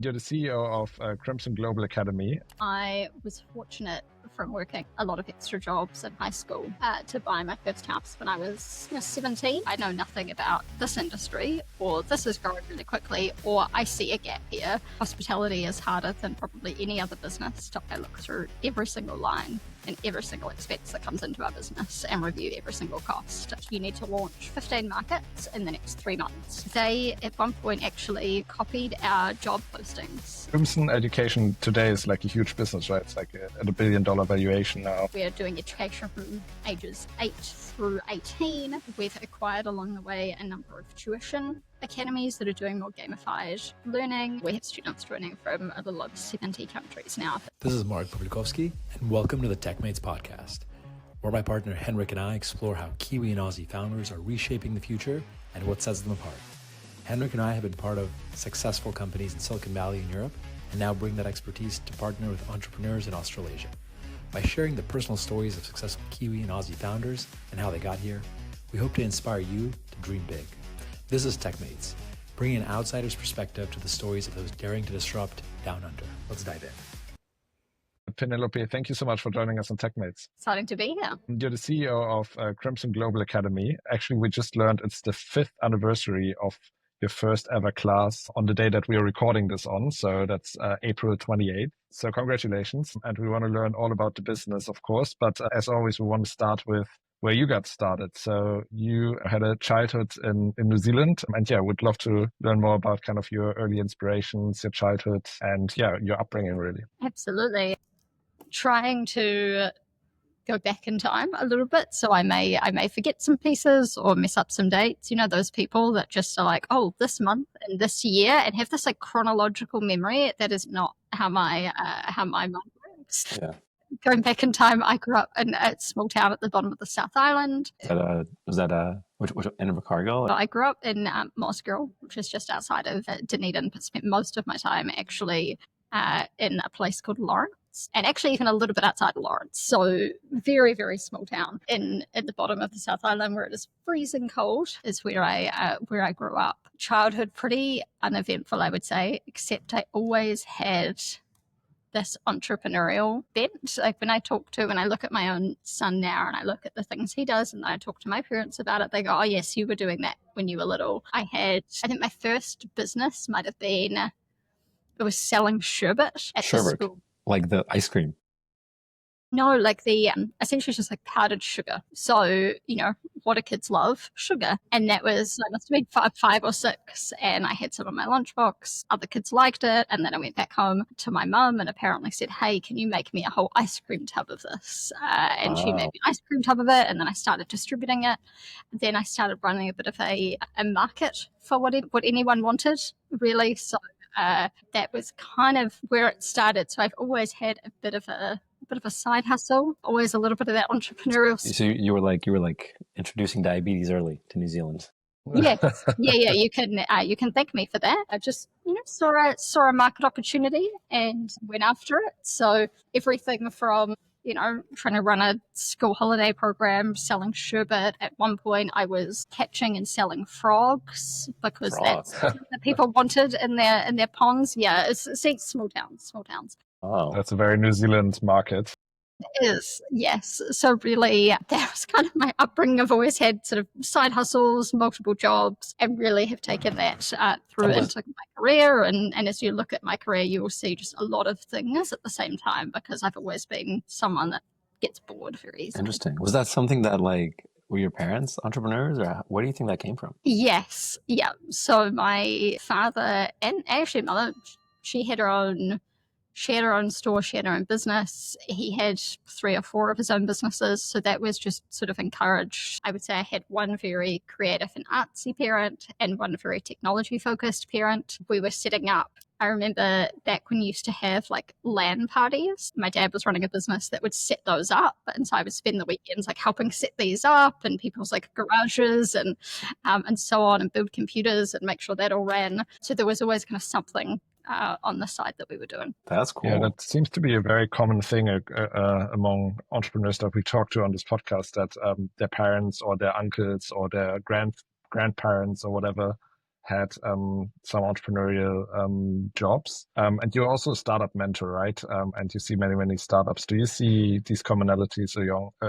You're the CEO of Crimson Global Academy. I was fortunate from working a lot of extra jobs in high school to buy my first house when I was 17. I know nothing about this industry, or this is growing really quickly, or I see a gap here. Hospitality is harder than probably any other business. So I look through every single line and every single expense that comes into our business and review every single cost. You need to launch 15 markets in the next 3 months. They, at one point, actually copied our job postings. Crimson Education today is like a huge business, right? It's like at $1 billion valuation now. We're doing education from ages 8 through 18. We've acquired along the way a number of tuition academies that are doing more gamified learning. We have students joining from a little over 70 countries now. This is Mark Pawlikowski, and welcome to the TechMates podcast, where my partner Henrik and I explore how Kiwi and Aussie founders are reshaping the future and what sets them apart. Henrik and I have been part of successful companies in Silicon Valley and Europe, and now bring that expertise to partner with entrepreneurs in Australasia. By sharing the personal stories of successful Kiwi and Aussie founders and how they got here, we hope to inspire you to dream big. This is TechMates, bringing an outsider's perspective to the stories of those daring to disrupt down under. Let's dive in. Penelope, thank you so much for joining us on TechMates. Exciting to be here. You're the CEO of Crimson Global Academy. Actually, we just learned it's the 5th anniversary of your first ever class on the day that we are recording this on. So that's April 28th. So congratulations. And we want to learn all about the business, of course. But as always, we want to start with where you got started. So you had a childhood in New Zealand. And yeah, would love to learn more about kind of your early inspirations, your childhood, and yeah, your upbringing, really. Absolutely. Trying to go back in time a little bit, so I may forget some pieces or mess up some dates. You know, those people that just are like, oh, this month and this year, and have this like chronological memory. That is not how my mind works. Yeah. Going back in time, I grew up in a small town at the bottom of the South Island. Was that which end of Invercargill? I grew up in Mosgiel, which is just outside of Dunedin, but spent most of my time actually in a place called Lawrence, and actually even a little bit outside of Lawrence. So very, very small town at the bottom of the South Island, where it is freezing cold, is where I grew up. Childhood pretty uneventful, I would say, except I always had this entrepreneurial bent. Like when I look at my own son now and I look at the things he does, and then I talk to my parents about it, they go, oh yes, you were doing that when you were little. I think my first business might have been, it was selling sherbet at the school. Like the ice cream? No, like the essentially just like powdered sugar. So, you know, what do kids love? Sugar. And that was, I must have been five or six, and I had some in my lunchbox. Other kids liked it. And then I went back home to my mum and apparently said, hey, can you make me a whole ice cream tub of this? And she made me an ice cream tub of it. And then I started distributing it. Then I started running a bit of a market for what anyone wanted, really. So that was kind of where it started. So I've always had a bit of a side hustle, always a little bit of that entrepreneurial. So you were like introducing diabetes early to New Zealand. Yes, yeah. You can thank me for that. I just saw a market opportunity and went after it. So everything from trying to run a school holiday program, selling sherbet. At one point, I was catching and selling frogs because that's what people wanted in their ponds. Yeah, it's small towns. Oh, that's a very New Zealand market. It is, yes. So really, that was kind of my upbringing. I've always had sort of side hustles, multiple jobs, and really have taken that through into my career. And as you look at my career, you will see just a lot of things at the same time, because I've always been someone that gets bored very easily. Interesting. Was that something that were your parents entrepreneurs, or where do you think that came from? Yes. Yeah. So my father and actually mother, she had her own store, she had her own business. He had 3 or 4 of his own businesses. So that was just sort of encouraged. I would say I had one very creative and artsy parent and one very technology focused parent. We were setting up, I remember back when you used to have like LAN parties. My dad was running a business that would set those up. And so I would spend the weekends like helping set these up in people's like garages and so on, and build computers and make sure that all ran. So there was always kind of something on the side that we were doing. That's cool. Yeah, that seems to be a very common thing among entrepreneurs that we talk to on this podcast, that their parents or their uncles or their grandparents or whatever had some entrepreneurial jobs. And you're also a startup mentor, right? And you see many, many startups. Do you see these commonalities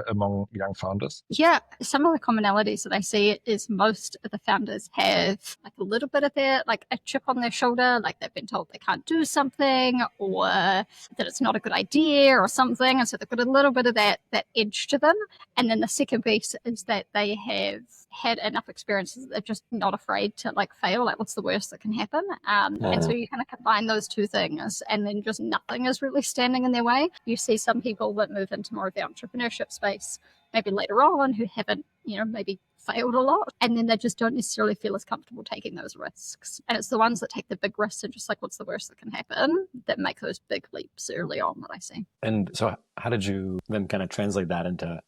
among young founders? Yeah, some of the commonalities that I see is most of the founders have like a little bit of their, like a chip on their shoulder, like they've been told they can't do something or that it's not a good idea or something. And so they've got a little bit of that edge to them. And then the second piece is that they have had enough experiences that they're just not afraid to like fail. Like, what's the worst that can happen? And so you kind of combine those two things, and then just nothing is really standing in their way. You see some people that move into more of the entrepreneurship space maybe later on who haven't, maybe failed a lot, and then they just don't necessarily feel as comfortable taking those risks. And it's the ones that take the big risks and just like, what's the worst that can happen, that make those big leaps early on that I see. And so how did you then kind of translate that into,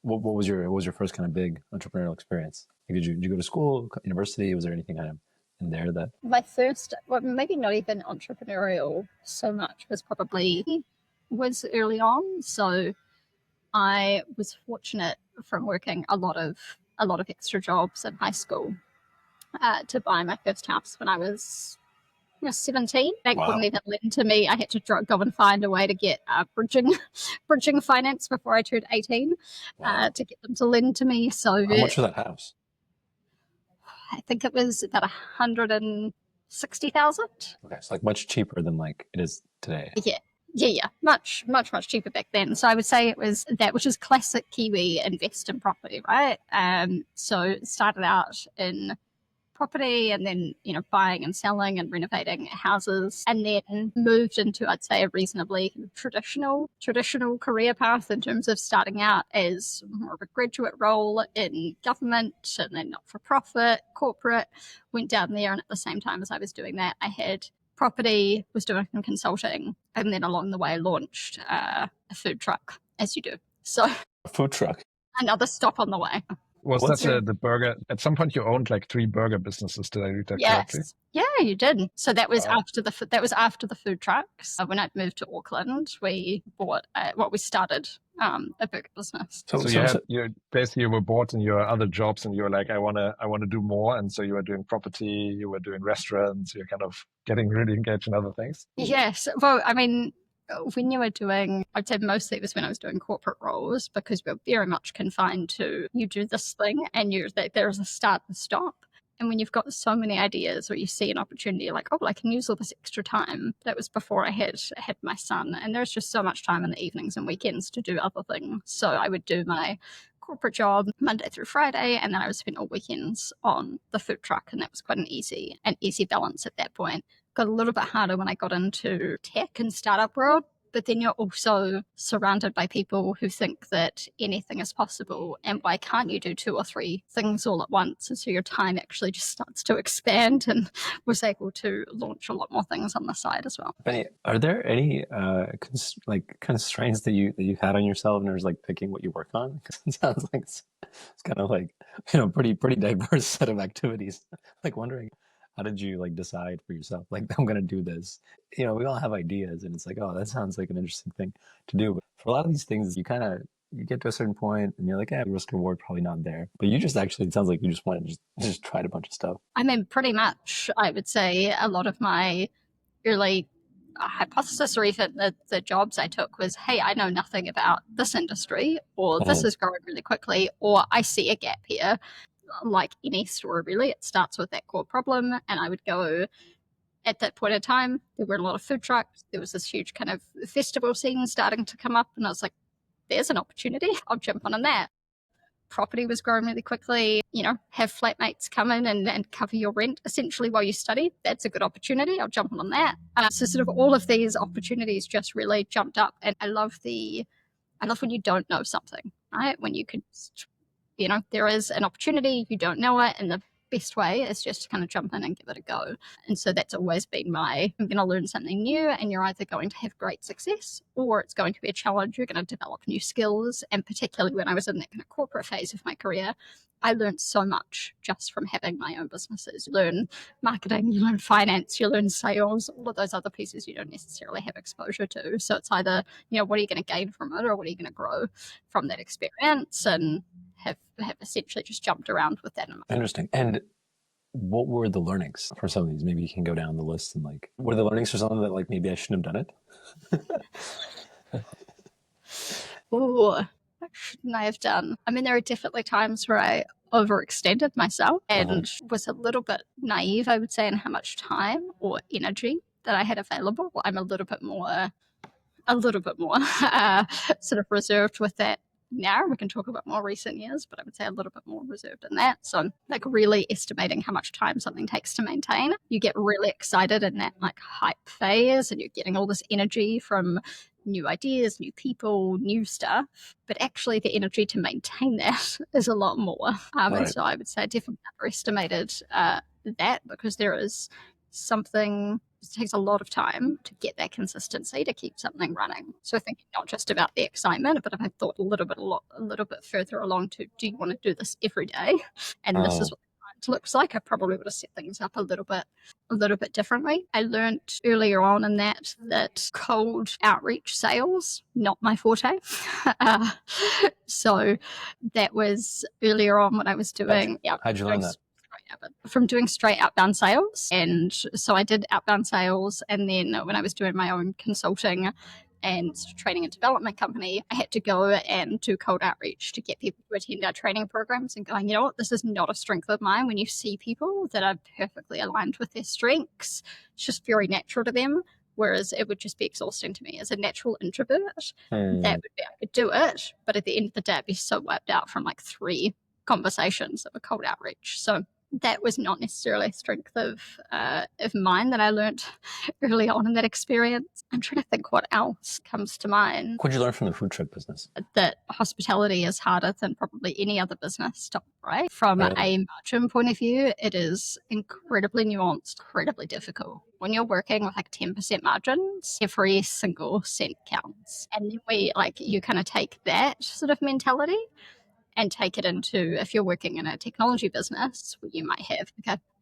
what was your first kind of big entrepreneurial experience? Like, did you go to school, university? Was there anything kind of in there that? My first, well, maybe not even entrepreneurial so much, was early on. So I was fortunate from working a lot of extra jobs in high school to buy my first house when I was 17. Bank Wow. wouldn't even lend to me. I had to go and find a way to get bridging finance before I turned 18 to get them to lend to me. So How much was that house? I think it was about 160,000. Okay, so like much cheaper than like it is today. Yeah. Much cheaper back then. So I would say it was that, which is classic Kiwi invest in property, right? So it started out in property and then, buying and selling and renovating houses, and then moved into, I'd say, a reasonably traditional career path in terms of starting out as more of a graduate role in government and then not-for-profit, corporate, went down there. And at the same time as I was doing that, I had property, was doing some consulting, and then along the way launched a food truck, as you do. So A food truck. another stop on the way. Was What's that the burger? At some point, you owned like 3 burger businesses. Did I read that correctly? Yes. Yeah, you did. So that was Wow. after the food trucks. When I moved to Auckland, we bought we started a burger business. So you basically were bored in your other jobs, and you were like, I wanna do more. And so you were doing property, you were doing restaurants, you're kind of getting really engaged in other things. Yes. Well, I mean, when you were doing, I'd say mostly it was when I was doing corporate roles, because we were very much confined to, you do this thing and there's a start and stop. And when you've got so many ideas or you see an opportunity like, oh, well, I can use all this extra time. That was before I had my son. And there's just so much time in the evenings and weekends to do other things. So I would do my corporate job Monday through Friday, and then I would spend all weekends on the food truck. And that was quite an easy balance at that point. Got a little bit harder when I got into tech and startup world, but then you're also surrounded by people who think that anything is possible, and why can't you do 2 or 3 things all at once? And so your time actually just starts to expand, and was able to launch a lot more things on the side as well. Benny, are there any constraints that you had on yourself in terms of like picking what you work on? Because it sounds like it's kind of like pretty diverse set of activities. Like wondering, how did you like decide for yourself, like, I'm going to do this? We all have ideas and it's like, oh, that sounds like an interesting thing to do. But for a lot of these things, you get to a certain point and you're like, risk reward probably not there. But you just it sounds like you just wanted to just tried a bunch of stuff. I mean, pretty much, I would say a lot of my early hypothesis, or even the jobs I took, was, hey, I know nothing about this industry, or this is growing really quickly, or I see a gap here. Like any store, really, it starts with that core problem. And I would go, at that point in time, there were a lot of food trucks. There was this huge kind of festival scene starting to come up. And I was like, there's an opportunity. I'll jump on that. Property was growing really quickly. Have flatmates come in and cover your rent essentially while you study. That's a good opportunity. I'll jump on that. So sort of all of these opportunities just really jumped up. And I love when you don't know something, right? When you could there is an opportunity, you don't know it, and the best way is just to kind of jump in and give it a go. And so that's always been I'm going to learn something new, and you're either going to have great success or it's going to be a challenge. You're going to develop new skills. And particularly when I was in that kind of corporate phase of my career, I learned so much just from having my own businesses. You learn marketing, you learn finance, you learn sales, all of those other pieces you don't necessarily have exposure to. So it's either, what are you going to gain from it, or what are you going to grow from that experience? And have essentially just jumped around with that. Interesting. And what were the learnings for some of these? Maybe you can go down the list and like, what are the learnings for something that like maybe I shouldn't have done it? Ooh, what shouldn't I have done? I mean, there are definitely times where I overextended myself and was a little bit naive, I would say, in how much time or energy that I had available. I'm a little bit more sort of reserved with that now. We can talk about more recent years, but I would say a little bit more reserved in that. So I'm like really estimating how much time something takes to maintain. You get really excited in that like hype phase and you're getting all this energy from new ideas, new people, new stuff. But actually the energy to maintain that is a lot more. And so I would say I definitely underestimated that, because there is something, it takes a lot of time to get that consistency to keep something running. So thinking not just about the excitement, but if I thought a little bit further along to, do you want to do this every day? And this is what the client looks like, I probably would have set things up a little bit differently. I learned earlier on in that cold outreach sales, not my forte. So that was earlier on when I was doing. How'd you learn that? From doing straight outbound sales. And so I did outbound sales. And then when I was doing my own consulting and training and development company, I had to go and do cold outreach to get people to attend our training programs, and going, you know what, this is not a strength of mine. When you see people that are perfectly aligned with their strengths, it's just very natural to them. Whereas it would just be exhausting to me as a natural introvert. That would be, I could do it, but at the end of the day, I'd be so wiped out from like 3 conversations of a cold outreach. So that was not necessarily a strength of mine that I learned early on in that experience. I'm trying to think what else comes to mind. What did you learn from the food truck business? That hospitality is harder than probably any other business to operate. From a margin point of view, it is incredibly nuanced, incredibly difficult. When you're working with like 10% margins, every single cent counts. And then you kind of take that sort of mentality and take it into, if you're working in a technology business where you might have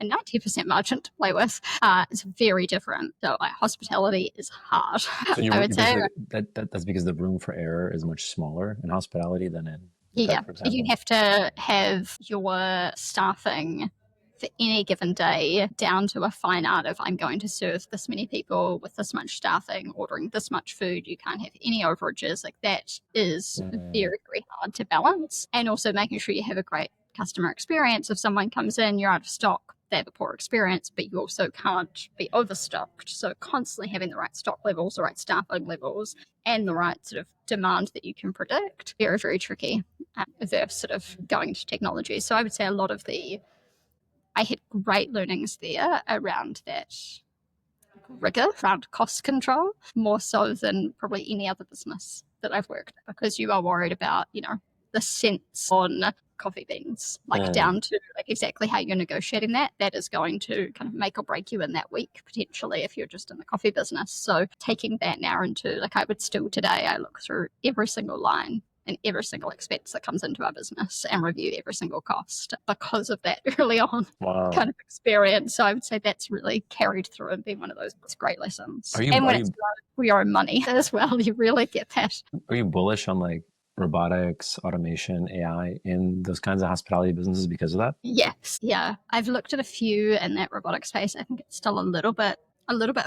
a 90% margin to play with, it's very different. So like hospitality is hard. So I would say that's because the room for error is much smaller in hospitality than in you have to have your staffing for any given day down to a fine art of, I'm going to serve this many people with this much staffing, ordering this much food. You can't have any overages. Like that is very, very hard to balance. And also making sure you have a great customer experience. If someone comes in, you're out of stock, they have a poor experience, but you also can't be overstocked. So constantly having the right stock levels, the right staffing levels, and the right sort of demand that you can predict, very, very tricky versus sort of going into technology. So I would say a lot of I had great learnings there around that rigor, around cost control, more so than probably any other business that I've worked at, because you are worried about, the cents on coffee beans, down to like exactly how you're negotiating that. That is going to kind of make or break you in that week, potentially, if you're just in the coffee business. So taking that now into, I would still today, I look through every single line and every single expense that comes into our business and review every single cost because of that early on kind of experience. So I would say that's really carried through and been one of those great lessons. When it's for your own money as well, you really get that. Are you bullish on robotics, automation, AI in those kinds of hospitality businesses because of that? Yes. Yeah. I've looked at a few in that robotic space. I think it's still a little bit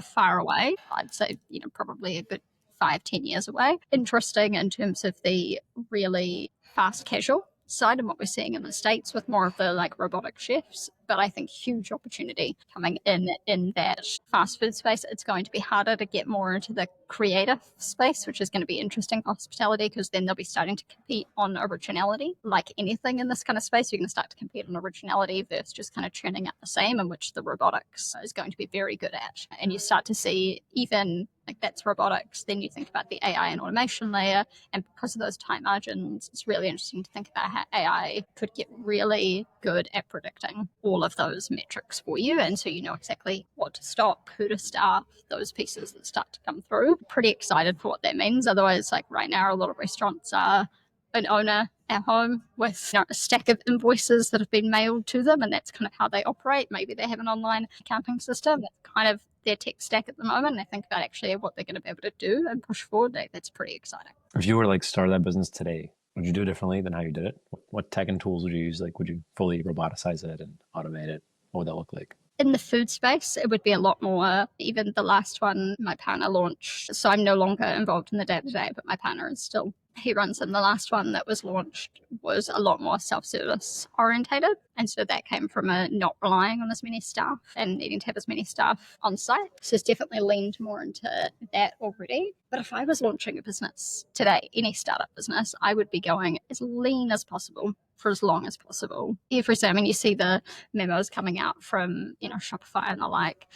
far away. I'd say, probably a good 5-10 years away. Interesting in terms of the really fast casual side and what we're seeing in the States with more of the robotic chefs. But I think huge opportunity coming in that fast food space. It's going to be harder to get more into the creative space, which is going to be interesting for hospitality, because then they'll be starting to compete on originality. Like anything in this kind of space, you're going to start to compete on originality versus just kind of churning out the same, in which the robotics is going to be very good at. And you start to see even that's robotics. Then you think about the AI and automation layer. And because of those tight margins, it's really interesting to think about how AI could get really good at predicting all of those metrics for you. And so you know exactly what to stock, who to staff, those pieces that start to come through. Pretty excited for what that means. Otherwise, right now, a lot of restaurants are an owner at home with a stack of invoices that have been mailed to them, and that's kind of how they operate. Maybe they have an online accounting system. That's kind of their tech stack at the moment. And they think about actually what they're going to be able to do and push forward. That's pretty exciting. If you were to start that business today, would you do it differently than how you did it? What tech and tools would you use? Would you fully roboticize it and automate it? What would that look like? In the food space, it would be a lot more. Even the last one my partner launched, so I'm no longer involved in the day-to-day, but my partner is still, he runs them. The last one that was launched was a lot more self-service orientated. And so that came from a not relying on as many staff and needing to have as many staff on site. So it's definitely leaned more into that already. But if I was launching a business today, any startup business, I would be going as lean as possible for as long as possible. Every day, I mean, you see the memos coming out from, Shopify and the like,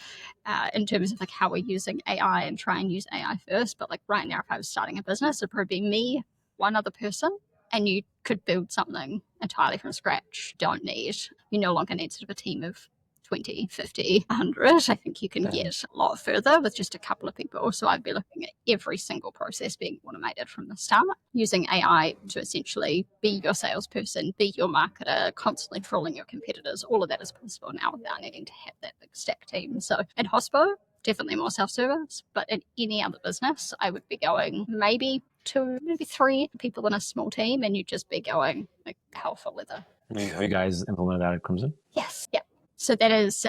in terms of like how we're using AI and try and use AI first. But like right now, if I was starting a business, it'd probably be me, one other person, and you could build something entirely from scratch. You no longer need sort of a team of 20, 50, 100. I think you can get a lot further with just a couple of people. So I'd be looking at every single process being automated from the start, using AI to essentially be your salesperson, be your marketer, constantly trolling your competitors. All of that is possible now without needing to have that big stack team. So at Hospo, definitely more self-service, but in any other business, I would be going maybe 2, maybe 3 people in a small team, and you'd just be going like hell for leather. Have you guys implemented that at Crimson? Yes. Yeah. So that is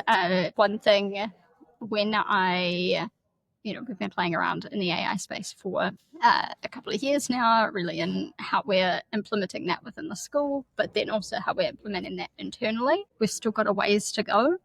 one thing when we've been playing around in the AI space for a couple of years now, really in how we're implementing that within the school, but then also how we're implementing that internally. We've still got a ways to go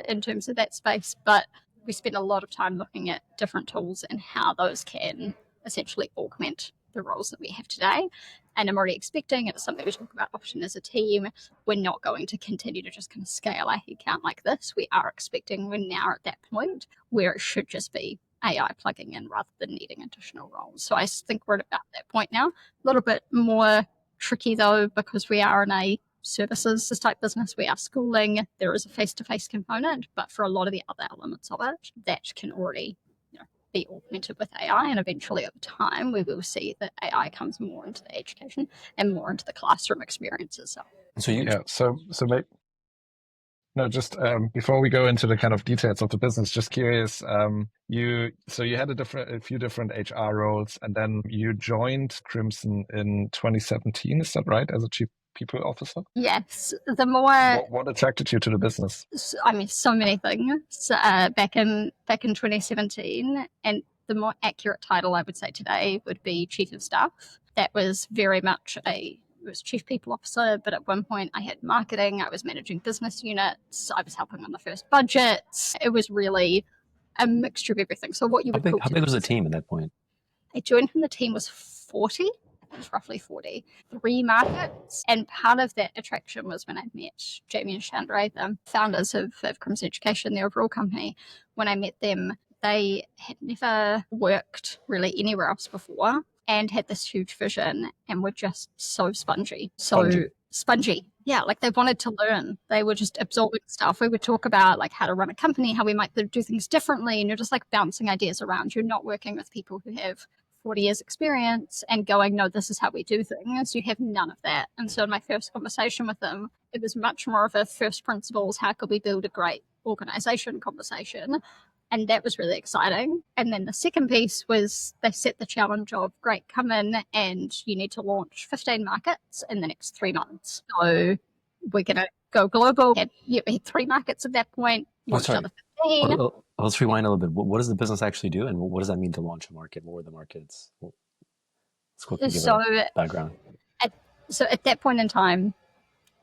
in terms of that space, but we spend a lot of time looking at different tools and how those can essentially augment the roles that we have today. And I'm already expecting, and it's something we talk about often as a team, we're not going to continue to just kind of scale our headcount like this. We are expecting we're now at that point where it should just be AI plugging in rather than needing additional roles. So I think we're at about that point now. A little bit more tricky though, because we are in a services type business. We are schooling. There is a face-to-face component, but for a lot of the other elements of it, that can already be augmented with AI, and eventually over time we will see that AI comes more into the education and more into the classroom experiences. Just before we go into the kind of details of the business, just curious, you had a few different HR roles, and then you joined Crimson in 2017, is that right, as a chief people officer? Yes. The more what attracted you to the business? I mean, so many things back in 2017, and the more accurate title I would say today would be chief of staff. That was very much it was chief people officer, but at one point I had marketing, I was managing business units, I was helping on the first budgets. It was really a mixture of everything. So what you would how big was the team at that point? I joined when the team was 40. It was roughly 40, 3 markets. And part of that attraction was when I met Jamie and Chandra, the founders of Crimson Education, the overall company. When I met them, they had never worked really anywhere else before and had this huge vision and were just so spongy. Spongy. Yeah, like they wanted to learn. They were just absorbing stuff. We would talk about like how to run a company, how we might do things differently, and you're just like bouncing ideas around. You're not working with people who have 40 years experience and going, no, this is how we do things. You have none of that. And so in my first conversation with them, it was much more of a first principles, how could we build a great organization conversation? And that was really exciting. And then the second piece was they set the challenge of, great, come in and you need to launch 15 markets in the next 3 months. So we're going to go global. We had 3 markets at that point. Launched another 15. Let's rewind a little bit. What does the business actually do, and what does that mean to launch a market? What were the markets? Let's quickly give a background. So at that point in time,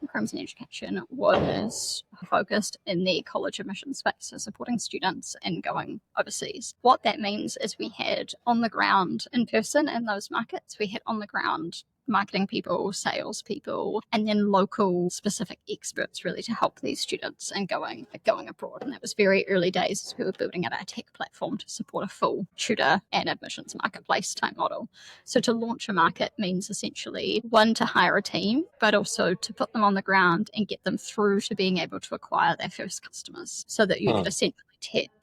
Crimson Education was focused in the college admission space, so supporting students and going overseas. What that means is we had on the ground in person in those markets, we had on the ground marketing people, sales people, and then local specific experts really to help these students and going abroad. And that was very early days as we were building out our tech platform to support a full tutor and admissions marketplace type model. So to launch a market means essentially, one, to hire a team, but also to put them on the ground and get them through to being able to acquire their first customers so that you could essentially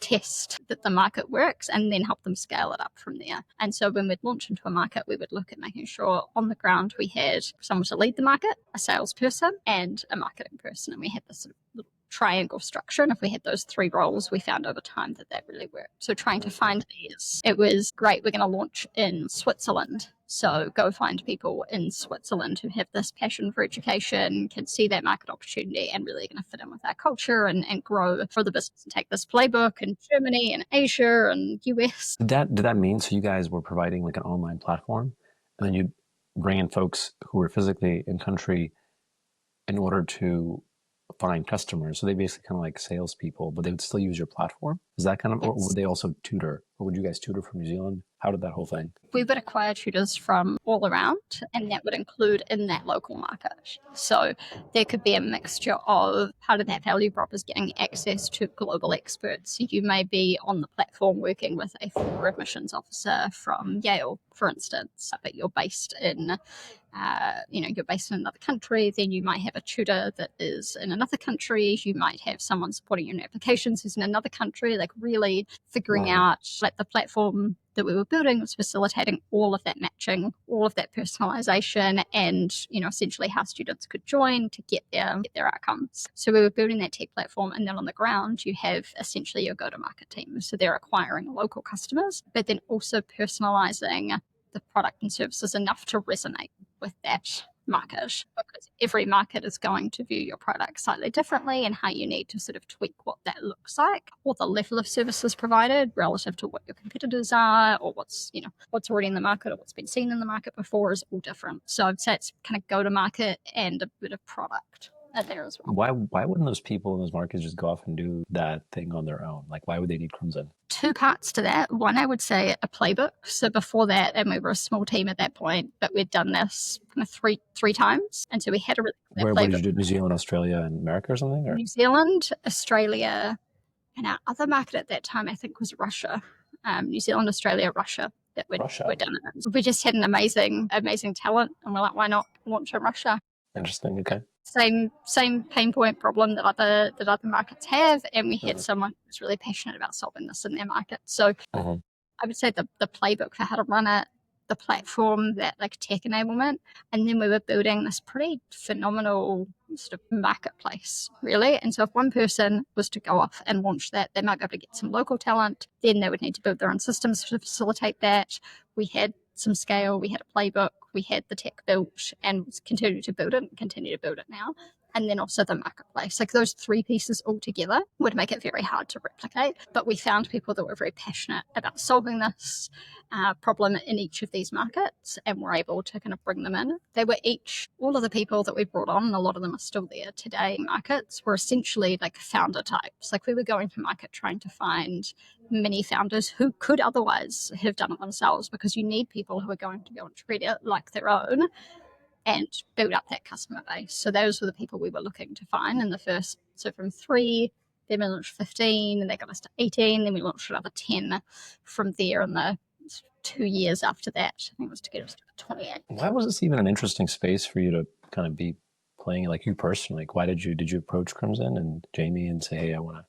test that the market works and then help them scale it up from there. And so when we'd launch into a market, we would look at making sure on the ground we had someone to lead the market, a salesperson and a marketing person. And we had this sort of little triangle structure. And if we had those 3 roles, we found over time that really worked. So trying to find these, it was great. We're going to launch in Switzerland. So go find people in Switzerland who have this passion for education, can see that market opportunity and really going to fit in with our culture and grow for the business and take this playbook in Germany and Asia and US. Did that mean, so you guys were providing like an online platform and then you bring in folks who were physically in country in order to find customers? So they basically kind of like salespeople, but they would still use your platform? Is that kind of, or would they also tutor? Or would you guys tutor from New Zealand? How did that whole thing? We would acquire tutors from all around, and that would include in that local market. So there could be a mixture of part of that value prop is getting access to global experts. So you may be on the platform working with a former admissions officer from Yale, for instance, but you're based in you're based in another country. Then you might have a tutor that is in another country. You might have someone supporting your applications who's in another country, like really figuring out like the platform that we were building was facilitating all of that matching, all of that personalization, and essentially how students could join to get their outcomes. So we were building that tech platform, and then on the ground you have essentially your go-to-market team. So they're acquiring local customers, but then also personalizing the product and services enough to resonate with that market, because every market is going to view your product slightly differently and how you need to sort of tweak what that looks like, or the level of services provided relative to what your competitors are, or what's already in the market or what's been seen in the market before is all different. So I'd say it's kind of go to market and a bit of product there as well. Why wouldn't those people in those markets just go off and do that thing on their own? Like, why would they need Crimson? 2 parts to that. One, I would say a playbook. So before that, and we were a small team at that point, but we'd done this kind of three times. And so we had a really Where did you do? New Zealand, Australia, and America or something? Or? New Zealand, Australia, and our other market at that time, I think, was Russia. New Zealand, Australia, Russia. That we'd done it. We just had an amazing talent, and we're like, why not launch in Russia? Interesting. Okay. Same pain point problem that other markets have, and we had someone who was really passionate about solving this in their market. So I would say the playbook for how to run it, the platform, that like tech enablement, and then we were building this pretty phenomenal sort of marketplace, really. And so if one person was to go off and launch that, they might be able to get some local talent. Then they would need to build their own systems to facilitate that. We had some scale, we had a playbook, we had the tech built, and continue to build it now. And then also the marketplace. Like those 3 pieces all together would make it very hard to replicate. But we found people that were very passionate about solving this problem in each of these markets, and were able to kind of bring them in. They were all of the people that we brought on, and a lot of them are still there today, markets were essentially like founder types. Like we were going to market trying to find many founders who could otherwise have done it themselves, because you need people who are going to be able to treat it like their own and build up that customer base. So those were the people we were looking to find in the first. So from 3, then we launched 15, and they got us to 18. Then we launched another 10 from there in the 2 years after that. I think it was to get us to 28. Why was this even an interesting space for you to kind of be playing, like you personally? Like, why did you approach Crimson and Jamie and say, hey, I want to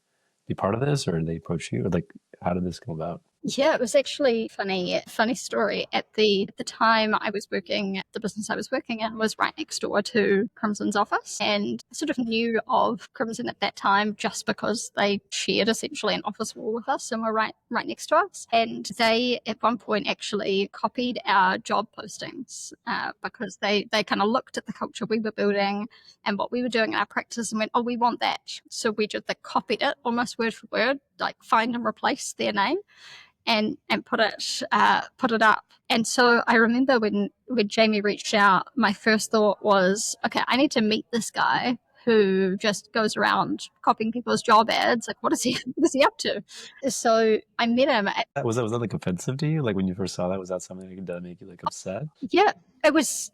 be part of this? Or did they approach you? Or like, how did this come about? Yeah, it was actually funny story. At the time I was working, the business I was working in was right next door to Crimson's office, and I sort of knew of Crimson at that time just because they shared essentially an office wall with us and were right next to us. And they at one point actually copied our job postings because they kind of looked at the culture we were building and what we were doing in our practice and went, oh, we want that. So they copied it almost word for word, like find and replace their name. And put it up. And so I remember when Jamie reached out, my first thought was, okay, I need to meet this guy who just goes around copying people's job ads. Like, what is he up to? So I met him. Was that like offensive to you? Like when you first saw that, was that something that could make you like upset? Yeah, it was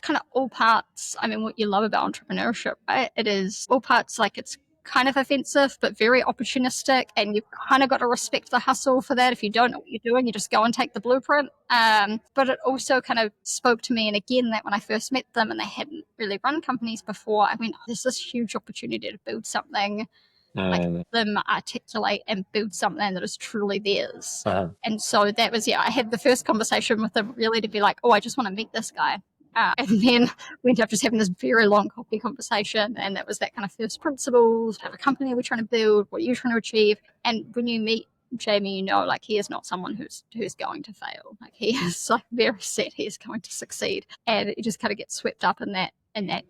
kind of all parts. I mean, what you love about entrepreneurship, right? It is all parts, like it's kind of offensive, but very opportunistic, and you've kind of got to respect the hustle for that. If you don't know what you're doing, you just go and take the blueprint. But it also kind of spoke to me, and again, that when I first met them and they hadn't really run companies before, I went, oh, there's this huge opportunity to build something, like them articulate and build something that is truly theirs. And so that was, I had the first conversation with them really to be like, oh, I just want to meet this guy. And then we ended up just having this very long coffee conversation. And that was that kind of first principles of a company we're trying to build, what you're trying to achieve. And when you meet Jamie, you know, like he is not someone who's going to fail. Like he is like very set he is going to succeed. And you just kind of get swept up in that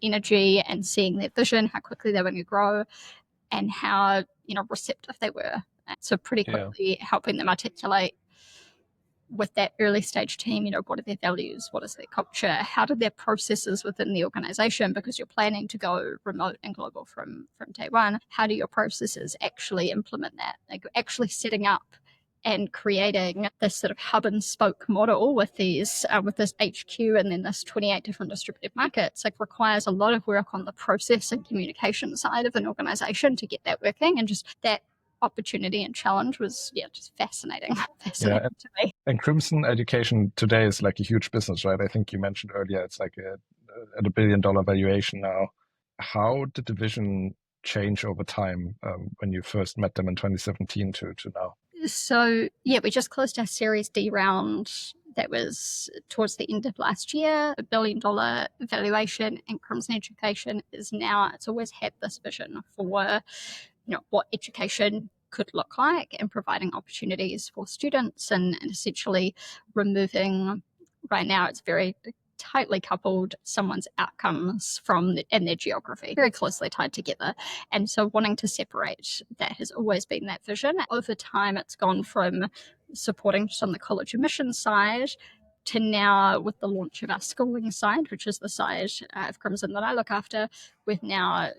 energy and seeing their vision, how quickly they were going to grow and how, receptive they were. So pretty quickly helping them articulate with that early stage team, what are their values? What is their culture? How do their processes within the organization, because you're planning to go remote and global from day one, how do your processes actually implement that? Like actually setting up and creating this sort of hub and spoke model with these, with this HQ and then this 28 different distributed markets, like requires a lot of work on the process and communication side of an organization to get that working. And just that opportunity and challenge was just fascinating to me. And Crimson Education today is like a huge business, right? I think you mentioned earlier it's like at $1 billion valuation now. How did the vision change over time when you first met them in 2017 to now? So we just closed our Series D round. That was towards the end of last year, $1 billion valuation, and Crimson Education is now, it's always had this vision for what education could look like and providing opportunities for students and essentially removing, right now it's very tightly coupled, someone's outcomes and their geography, very closely tied together. And so wanting to separate that has always been that vision. Over time, it's gone from supporting just on the college admissions side to now with the launch of our schooling side, which is the side of Crimson that I look after, with now,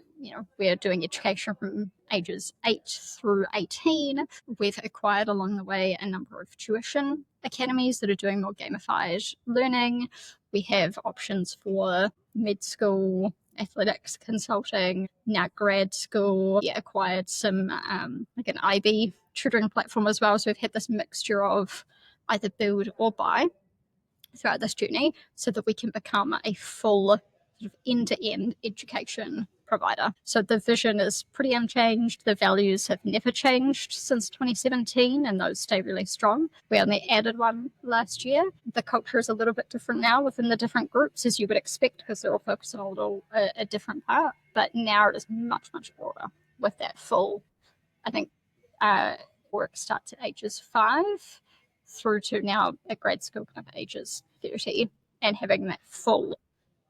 we're doing education from ages 8 through 18. We've acquired along the way a number of tuition academies that are doing more gamified learning. We have options for mid school, athletics consulting, now grad school. Acquired some, like an IB tutoring platform as well. So we've had this mixture of either build or buy throughout this journey so that we can become a full sort of end-to-end education provider. So the vision is pretty unchanged. The values have never changed since 2017, and those stay really strong. We only added one last year. The culture is a little bit different now within the different groups, as you would expect, because they're all focused on a different part. But now it is much, much broader with that full, I think, work starts at ages 5 through to now at grade school kind of ages 30, and having that full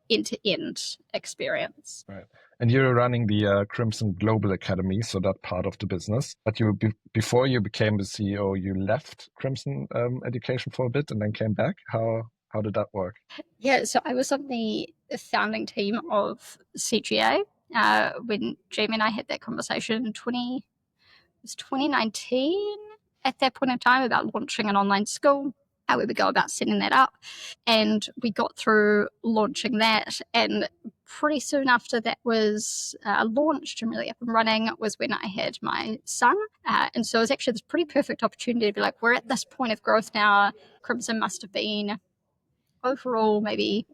end-to-end experience. Right. And you're running the Crimson Global Academy, so that part of the business. But before you became the CEO, you left Crimson Education for a bit and then came back. How did that work? So I was on the founding team of CGA when Jamie and I had that conversation in 2019 at that point in time about launching an online school, how we would go about setting that up. And we got through launching that, and pretty soon after that was launched and really up and running was when I had my son. And so it was actually this pretty perfect opportunity to be like, we're at this point of growth now. Crimson must have been overall maybe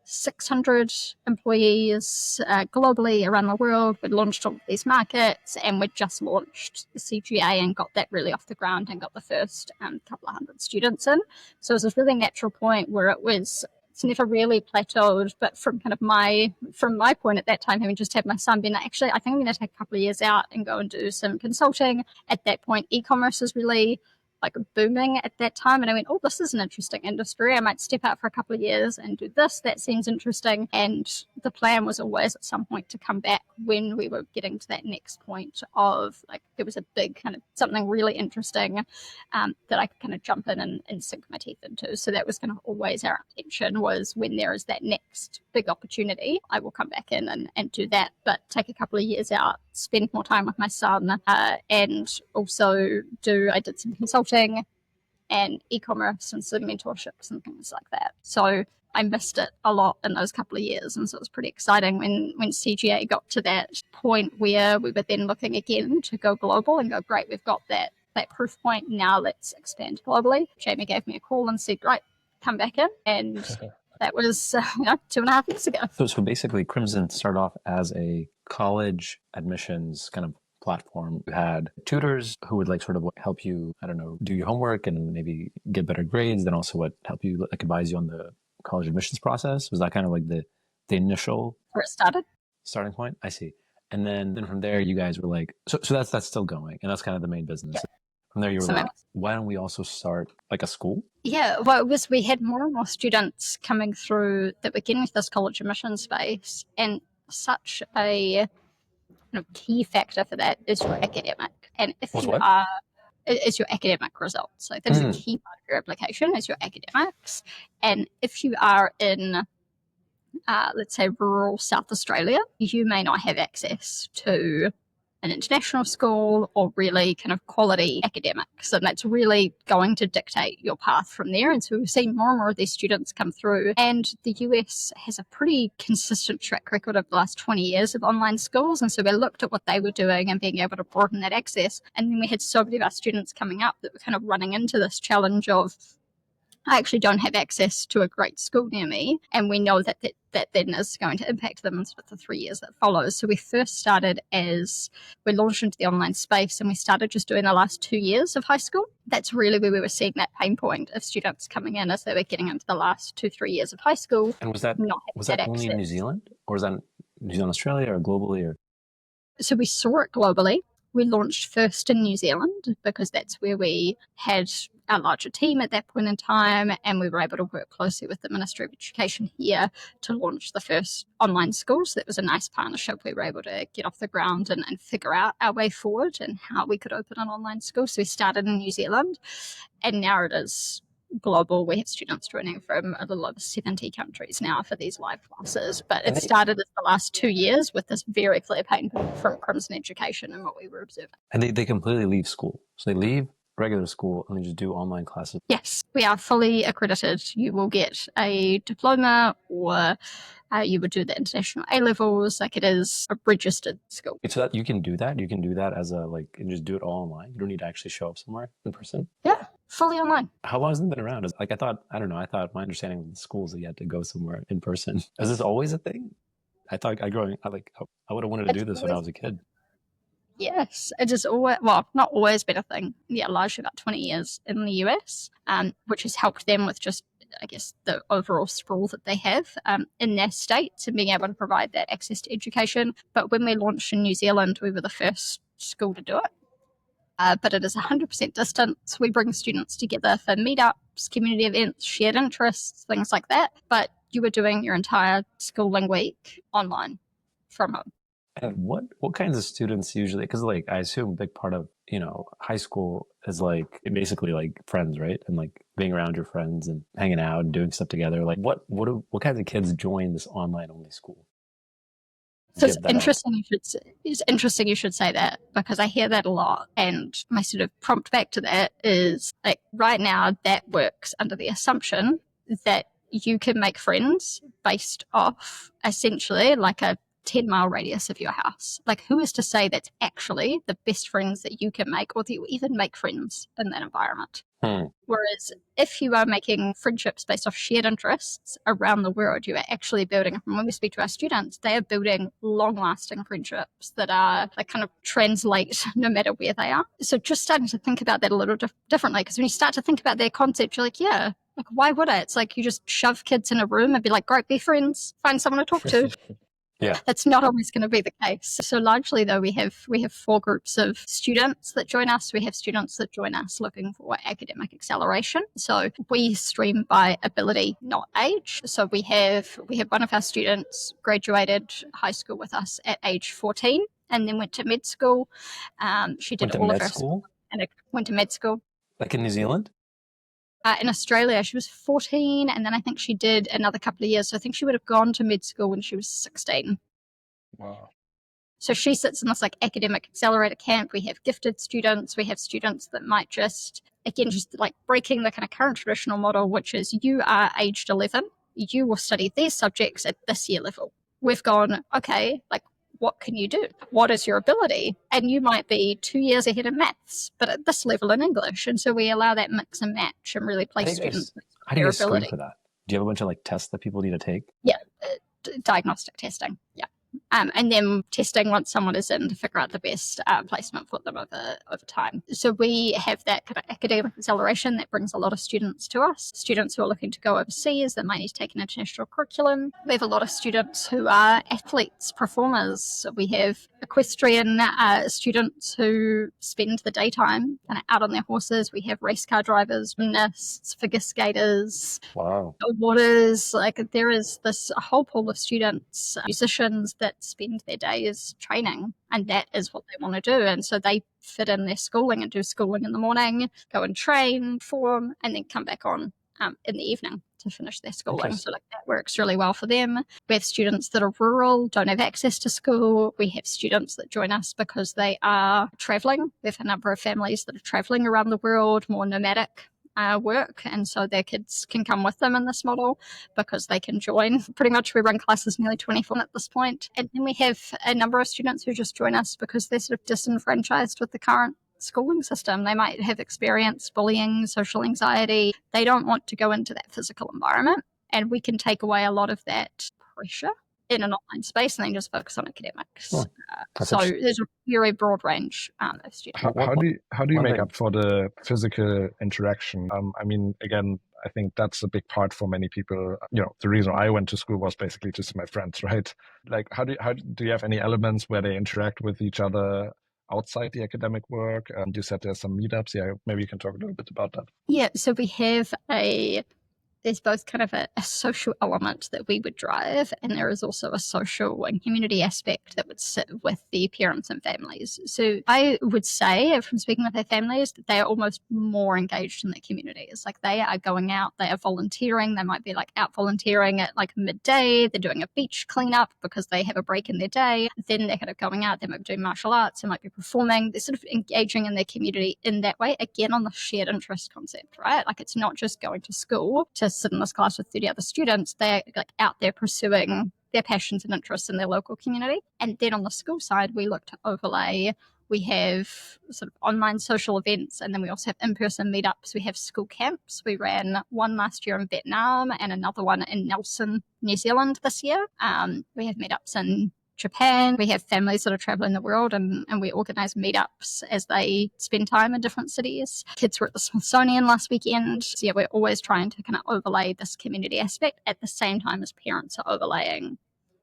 600 employees globally around the world. We'd launched all of these markets, and we'd just launched the CGA and got that really off the ground and got the first couple of hundred students in. So it was a really natural point where it's never really plateaued, but from my point at that time, having just had my son, being like, actually, I think I'm going to take a couple of years out and go and do some consulting. At that point, e-commerce was really like booming at that time. And I went, oh, this is an interesting industry. I might step out for a couple of years and do this. That seems interesting. And the plan was always at some point to come back when we were getting to that next point of like, there was a big kind of something really interesting that I could kind of jump in and sink my teeth into. So that was kind of always our intention, was when there is that next big opportunity, I will come back in and do that, but take a couple of years out, spend more time with my son, and also I did some consulting and e-commerce and some mentorships and things like that. So I missed it a lot in those couple of years. And so it was pretty exciting when CGA got to that point where we were then looking again to go global and go, great, we've got that proof point. Now let's expand globally. Jamie gave me a call and said, right, come back in. And that was 2.5 years ago. So basically Crimson started off as a college admissions kind of platform. You had tutors who would like sort of help you, I don't know, do your homework and maybe get better grades, then also help you, like advise you on the college admissions process? Was that kind of like the initial Where it started. starting point? I see. And then from there, you guys were like, so that's still going, and that's kind of the main business. Yeah. From there, you were So like, why don't we also start like a school? Yeah, well, it was we had more and more students coming through that were getting to this college admission space, and such a key factor for that is your academic. And if Was you what? are, is your academic results. So that is a key part of your application is your academics. And if you are in, let's say, rural South Australia, you may not have access to an international school or really kind of quality academics. And that's really going to dictate your path from there. And so we've seen more and more of these students come through. And the US has a pretty consistent track record of the last 20 years of online schools. And so we looked at what they were doing and being able to broaden that access. And then we had so many of our students coming up that were kind of running into this challenge of, I actually don't have access to a great school near me. And we know that then is going to impact them in sort of the 3 years that follows. So we first started as we launched into the online space and we started just doing the last 2 years of high school. That's really where we were seeing that pain point of students coming in as they were getting into the last 2-3 years of high school. And was that only in New Zealand, or was that New Zealand, Australia, or globally? Or so we saw it globally. We launched first in New Zealand because that's where we had our larger team at that point in time, and we were able to work closely with the Ministry of Education here to launch the first online school. So that was a nice partnership. We were able to get off the ground and figure out our way forward and how we could open an online school. So we started in New Zealand, and now it is global. We have students joining from a little over 70 countries now for these live classes, but it started as the last 2 years with this very clear pain point from Crimson Education and what we were observing. And they completely leave school. So they leave regular school and they just do online classes. Yes, we are fully accredited. You will get a diploma or you would do the international A-levels. Like, it is a registered school. So that you can do that. You can do that as and just do it all online. You don't need to actually show up somewhere in person. Yeah, fully online. How long has it been around? I thought my understanding of the schools that you had to go somewhere in person. Is this always a thing? I thought I would have wanted to do this when I was a kid. Yes, it has always, well, not always been a thing. Yeah, largely about 20 years in the US, which has helped them with just, I guess, the overall sprawl that they have in their states and being able to provide that access to education. But when we launched in New Zealand, we were the first school to do it. But it is 100% distance. We bring students together for meetups, community events, shared interests, things like that. But you were doing your entire schooling week online from home. And what kinds of students usually, because I assume a big part of, high school is basically friends, right? And being around your friends and hanging out and doing stuff together. What kinds of kids join this online only school? So it's interesting you should say that, because I hear that a lot, and my sort of prompt back to that is right now that works under the assumption that you can make friends based off essentially a 10-mile radius of your house. Who is to say that's actually the best friends that you can make, or that you even make friends in that environment? Whereas if you are making friendships based off shared interests around the world, you are actually building, when we speak to our students, they are building long-lasting friendships that are kind of translate no matter where they are. So just starting to think about that a little differently, because when you start to think about their concept, you're yeah, why would I? It's you just shove kids in a room and be great, be friends, find someone to talk to. Yeah. That's not always going to be the case. So largely, though, we have 4 groups of students that join us. We have students that join us looking for academic acceleration. So we stream by ability, not age. So we have one of our students graduated high school with us at age 14 and then went to med school. She did all of her school and went to med school. In New Zealand? In Australia, she was 14, and then I think she did another couple of years. So I think she would have gone to med school when she was 16. Wow. So she sits in this academic accelerator camp. We have gifted students. We have students that might just breaking the kind of current traditional model, which is you are aged 11. You will study these subjects at this year level. We've gone, okay, what can you do? What is your ability? And you might be 2 years ahead in maths, but at this level in English. And so we allow that mix and match and really place students with how do you screen ability. for that? Do you have a bunch of tests that people need to take? Yeah, diagnostic testing. Yeah. and then testing once someone is in to figure out the best placement for them over time. So we have that kind of academic acceleration that brings a lot of students to us, students who are looking to go overseas that might need to take an international curriculum. We have a lot of students who are athletes, performers. So we have equestrian students who spend the daytime kind of out on their horses. We have race car drivers, gymnasts, figure skaters, Wow. snowboarders. Like there is this whole pool of students, musicians that spend their days training, and that is what they want to do. And so they fit in their schooling and do schooling in the morning, go and train, form, and then come back on in the evening to finish their schooling. So like that works really well for them. We have students that are rural, don't have access to school. We have students that join us because they are traveling. We have a number of families that are traveling around the world, more nomadic work, and so their kids can come with them in this model because they can join. Pretty much we run classes nearly 24 at this point. And then we have a number of students who just join us because they're sort of disenfranchised with the current schooling system. They might have experienced bullying, social anxiety. They don't want to go into that physical environment, and we can take away a lot of that pressure in an online space and then just focus on academics. So there's a very broad range of students. How do you make up for the physical interaction? I mean, again, I think that's a big part for many people. You know, the reason I went to school was basically to see my friends, right? Like, how do you have any elements where they interact with each other outside the academic work? You said there's some meetups. Yeah, maybe you can talk a little bit about that. Yeah, so we have there's both kind of a social element that we would drive, and there is also a social and community aspect that would sit with the parents and families. So I would say, from speaking with their families, that they are almost more engaged in the community. It's like they are going out, they are volunteering. They might be like out volunteering at like midday. They're doing a beach cleanup because they have a break in their day. Then they're kind of going out, they might be doing martial arts, they might be performing. They're sort of engaging in their community in that way, again, on the shared interest concept, right? Like it's not just going to school to sit in this class with 30 other students. They're like out there pursuing their passions and interests in their local community. And then on the school side, we look to overlay. We have sort of online social events, and then we also have in-person meetups. We have school camps. We ran one last year in Vietnam and another one in Nelson, New Zealand this year. We have meetups in Japan. We have families that are traveling the world, and we organize meetups as they spend time in different cities. Kids were at the Smithsonian last weekend. So yeah, we're always trying to kind of overlay this community aspect at the same time as parents are overlaying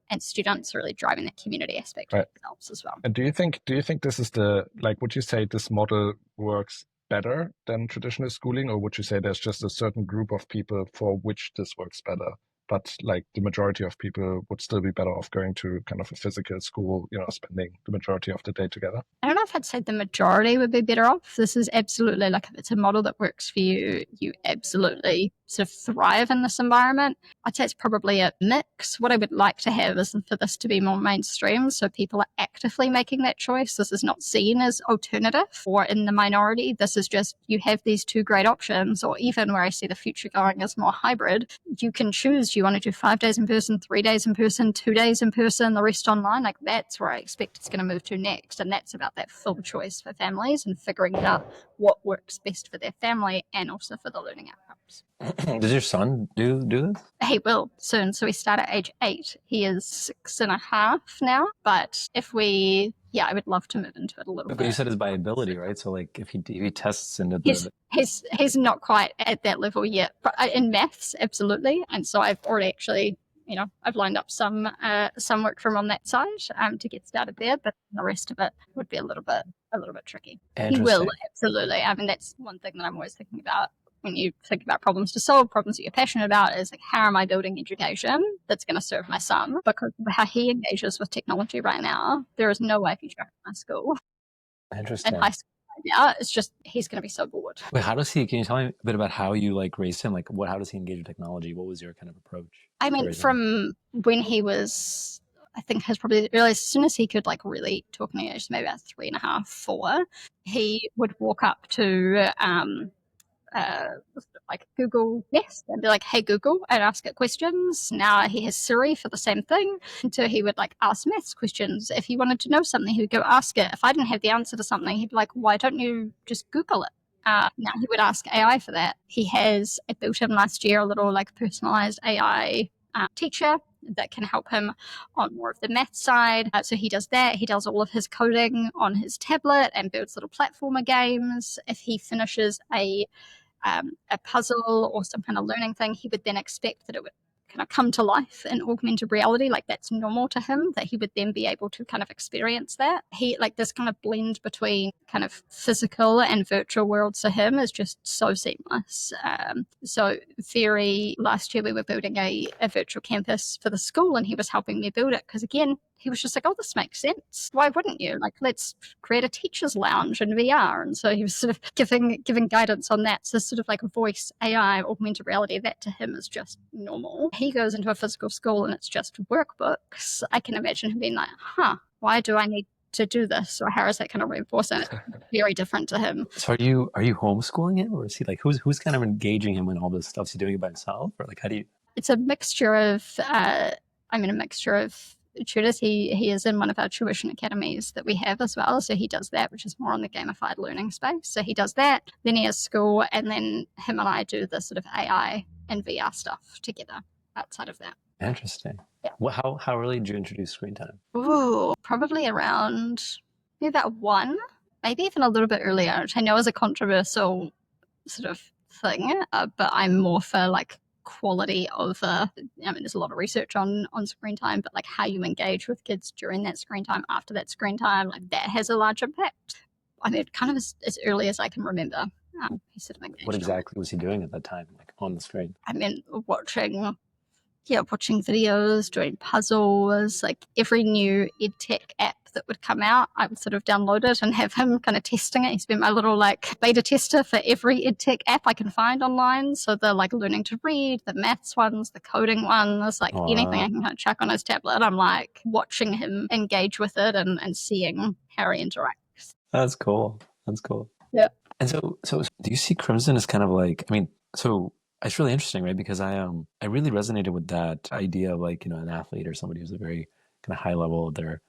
and students are really driving that community aspect for themselves as well. And do you think this is would you say this model works better than traditional schooling, or would you say there's just a certain group of people for which this works better? But like the majority of people would still be better off going to kind of a physical school, you know, spending the majority of the day together. I don't know if I'd say the majority would be better off. This is absolutely like if it's a model that works for you, you absolutely sort of thrive in this environment. I'd say it's probably a mix. What I would like to have is for this to be more mainstream, so people are actively making that choice. This is not seen as alternative or in the minority. This is just you have these two great options, or even where I see the future going is more hybrid. You can choose. You want to do 5 days in person, 3 days in person, 2 days in person, the rest online. Like that's where I expect it's going to move to next. And that's about that full choice for families and figuring out what works best for their family and also for the learning outcomes. Does your son do this? He will soon. So we start at age 8. He is 6.5 now. But I would love to move into it a little bit. But you said it's by ability, right? So like if he tests into the... He's not quite at that level yet. But in maths, absolutely. And so I've already actually, I've lined up some work from on that side to get started there. But the rest of it would be a little bit tricky. He will, absolutely. I mean, that's one thing that I'm always thinking about. When you think about problems to solve, problems that you're passionate about, is like, how am I building education that's going to serve my son? Because of how he engages with technology right now, there is no way he's going to my school. Interesting. And high school right now, it's just, he's going to be so bored. Wait, can you tell me a bit about how you raised him? How does he engage with technology? What was your kind of approach? I mean, from when he was, I think has probably realized as soon as he could really talk in English, maybe about 3.5, 4, he would walk up to, Google Nest and be like, hey Google, and ask it questions. Now he has Siri for the same thing. So he would ask maths questions. If he wanted to know something, he would go ask it. If I didn't have the answer to something, he'd be like, why don't you just Google it? Now he would ask AI for that. I built him last year a little personalized AI teacher that can help him on more of the math side. So he does that. He does all of his coding on his tablet and builds little platformer games. If he finishes a puzzle or some kind of learning thing, he would then expect that it would kind of come to life in augmented reality. Like that's normal to him, that he would then be able to kind of experience that. He like this kind of blend between kind of physical and virtual worlds to him is just so seamless. So last year we were building a virtual campus for the school, and he was helping me build it because again, he was just like, oh, this makes sense. Why wouldn't you? Like, let's create a teacher's lounge in VR. And so he was sort of giving guidance on that. So sort of like voice, AI, augmented reality, that to him is just normal. He goes into a physical school and it's just workbooks. I can imagine him being like, why do I need to do this? Or how is that kind of reinforcing it? Very different to him. So are you homeschooling him, or is he like, who's kind of engaging him in all this stuff? Is he doing it by himself, or like, how do you? It's a mixture of, tutors. He is in one of our tuition academies that we have as well. So he does that, which is more on the gamified learning space. So he does that. Then he has school, and then him and I do the sort of AI and VR stuff together outside of that. Interesting. Yeah. Well, how early did you introduce screen time? Ooh, probably around maybe about 1, maybe even a little bit earlier, which I know is a controversial sort of thing, but I'm more for like quality over, there's a lot of research on screen time, but like how you engage with kids during that screen time, after that screen time, like that has a large impact. I mean, kind of as early as I can remember. He sort of engaged. What exactly was he doing at that time, like on the screen? I mean, watching videos, doing puzzles, like every new EdTech app that would come out, I would sort of download it and have him kind of testing it. He's been my little like beta tester for every EdTech app I can find online. So the like learning to read, the maths ones, the coding ones, like anything I can kind of chuck on his tablet. I'm like watching him engage with it and seeing how he interacts. That's cool. Yeah. And so do you see Crimson as kind of like, so it's really interesting, right? Because I really resonated with that idea of like, an athlete or somebody who's a very kind of high level of their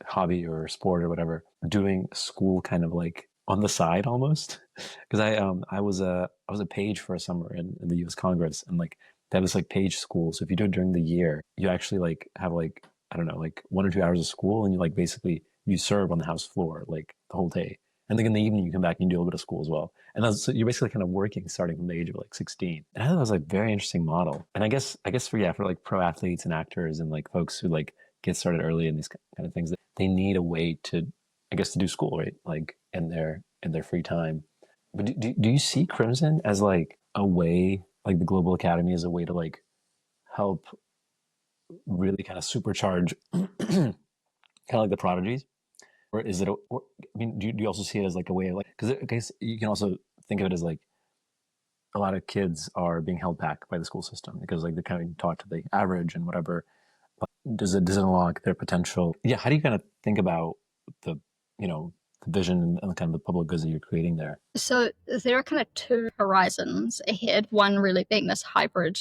hobby or sport or whatever, doing school kind of like on the side almost. Because I was a page for a summer in the U.S. Congress, and like they have this like page school. So if you do it during the year, you actually like have like, I don't know, like 1 or 2 hours of school, and you like basically you serve on the House floor like the whole day. And then in the evening, you come back and you do a little bit of school as well. And so you're basically kind of working starting from the age of like 16. And I thought that was like a very interesting model. And I guess for like pro athletes and actors and like folks who like get started early in these kind of things, that they need a way to, I guess, to do school, right? Like in their free time. But do you see Crimson as like a way, like the Global Academy as a way to like help really kind of supercharge kind of like the prodigies? Or is it, do you also see it as like a way of like, because I guess you can also think of it as like a lot of kids are being held back by the school system because like they're kind of taught to the average and whatever. But does it unlock their potential? Yeah. How do you kind of think about the vision and kind of the public goods that you're creating there? So there are kind of 2 horizons ahead. One really being this hybrid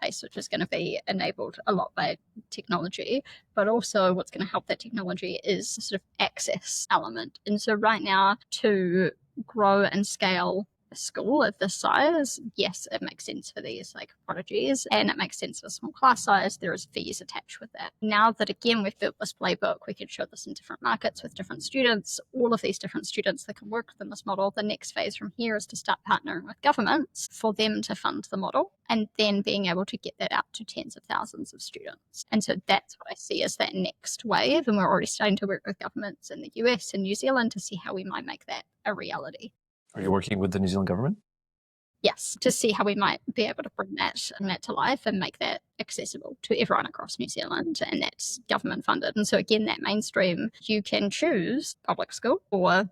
pace, which is going to be enabled a lot by technology, but also what's going to help that technology is sort of access element. And so right now, to grow and scale a school of this size, yes, it makes sense for these like prodigies, and it makes sense for a small class size. There is fees attached with that. Now that again we've built this playbook, we can show this in different markets with different students, all of these different students that can work within this model. The next phase from here is to start partnering with governments for them to fund the model, and then being able to get that out to tens of thousands of students. And so that's what I see as that next wave, and we're already starting to work with governments in the US and New Zealand to see how we might make that a reality. Are you working with the New Zealand government? Yes, to see how we might be able to bring that to life and make that accessible to everyone across New Zealand, and that's government funded. And so again, that mainstream, you can choose public school or,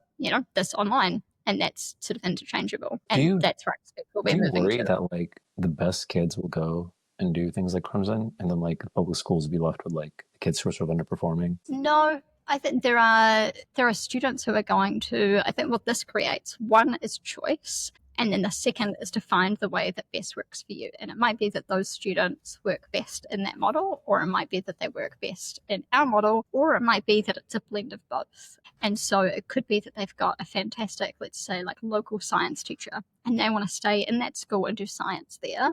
this online, and that's sort of interchangeable. And that's where I expect we'll be moving to. Do you worry that like the best kids will go and do things like Crimson, and then like the public schools will be left with like the kids who are sort of underperforming? No, I think there are students who are going to, I think what this creates, one is choice, and then the second is to find the way that best works for you. And it might be that those students work best in that model, or it might be that they work best in our model, or it might be that it's a blend of both. And so it could be that they've got a fantastic, let's say like local science teacher and they want to stay in that school and do science there,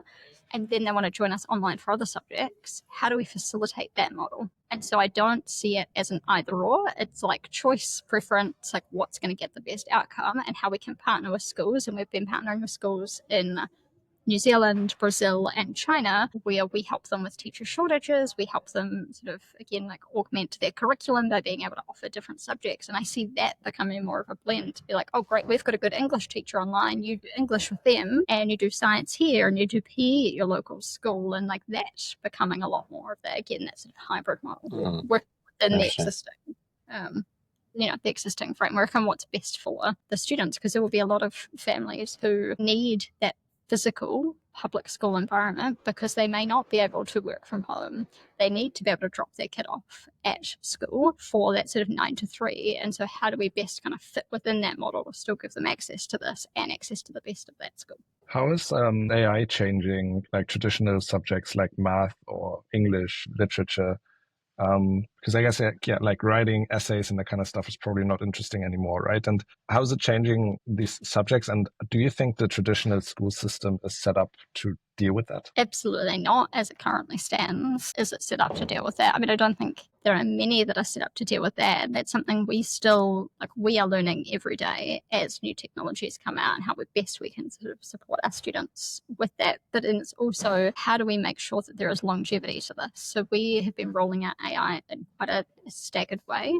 and then they want to join us online for other subjects, how do we facilitate that model? And so I don't see it as an either or. It's like choice, preference, like what's going to get the best outcome, and how we can partner with schools. And we've been partnering with schools in New Zealand, Brazil, and China, where we help them with teacher shortages. We help them sort of, again, like augment their curriculum by being able to offer different subjects. And I see that becoming more of a blend to be like, oh, great, we've got a good English teacher online. You do English with them, and you do science here, and you do PE at your local school. And like that becoming a lot more of that, again, that sort of hybrid model within the existing the existing framework and what's best for the students, because there will be a lot of families who need that physical public school environment because they may not be able to work from home. They need to be able to drop their kid off at school for that sort of 9 to 3. And so how do we best kind of fit within that model to still give them access to this and access to the best of that school? How is AI changing like traditional subjects like math or English literature? Because I guess, like writing essays and that kind of stuff is probably not interesting anymore, right? And how is it changing these subjects? And do you think the traditional school system is set up to deal with that? Absolutely not, as it currently stands. Is it set up to deal with that? I mean, I don't think there are many that are set up to deal with that. That's something we are learning every day as new technologies come out, and how best we can sort of support our students with that. But then it's also, how do we make sure that there is longevity to this? So we have been rolling out AI in quite a staggered way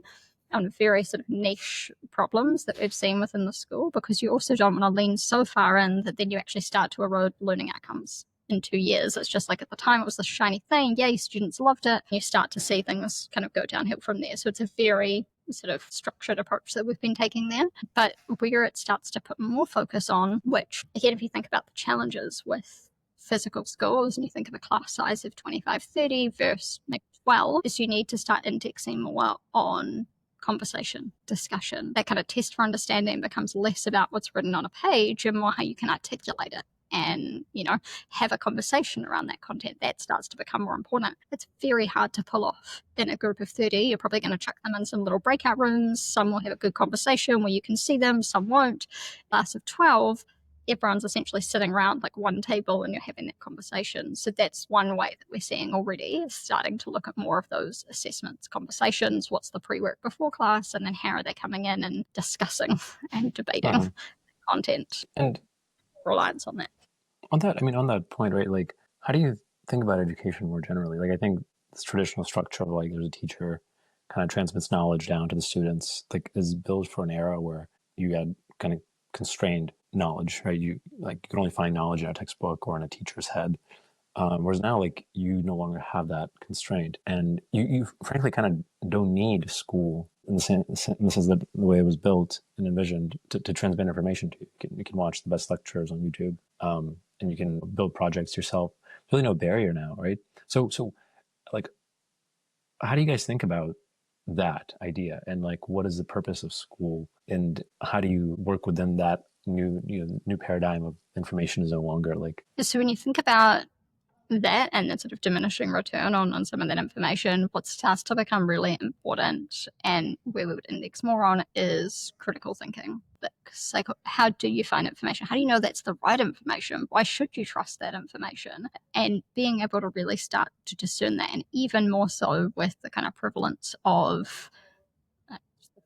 on very sort of niche problems that we've seen within the school, because you also don't want to lean so far in that then you actually start to erode learning outcomes in 2 years. It's just like at the time it was the shiny thing. Yay, students loved it. You start to see things kind of go downhill from there. So it's a very sort of structured approach that we've been taking there. But where it starts to put more focus on, which again, if you think about the challenges with physical schools and you think of a class size of 25, 30 versus maybe 12, is you need to start indexing more on conversation, discussion. That kind of test for understanding becomes less about what's written on a page and more how you can articulate it and, have a conversation around that content. That starts to become more important. It's very hard to pull off in a group of 30. You're probably going to chuck them in some little breakout rooms. Some will have a good conversation where you can see them, some won't. Class of 12, everyone's essentially sitting around like one table and you're having that conversation. So that's one way that we're seeing already, is starting to look at more of those assessments, conversations, what's the pre-work before class, and then how are they coming in and discussing and debating content. And reliance on that. on that point, right, like how do you think about education more generally? Like I think this traditional structure of like there's a teacher kind of transmits knowledge down to the students, like is built for an era where you had kind of constrained knowledge, right? You can only find knowledge in a textbook or in a teacher's head. Whereas now, like you no longer have that constraint, and you frankly kind of don't need school in the sense that the way it was built and envisioned to transmit information to you. You can watch the best lectures on YouTube, and you can build projects yourself. There's really no barrier now, right? So like, how do you guys think about that idea, and like what is the purpose of school, and how do you work within that new paradigm of information is no longer like? So when you think about that and the sort of diminishing return on some of that information, what starts to become really important and where we would index more on is critical thinking. Like, how do you find information? How do you know that's the right information? Why should you trust that information? And being able to really start to discern that, and even more so with the kind of prevalence of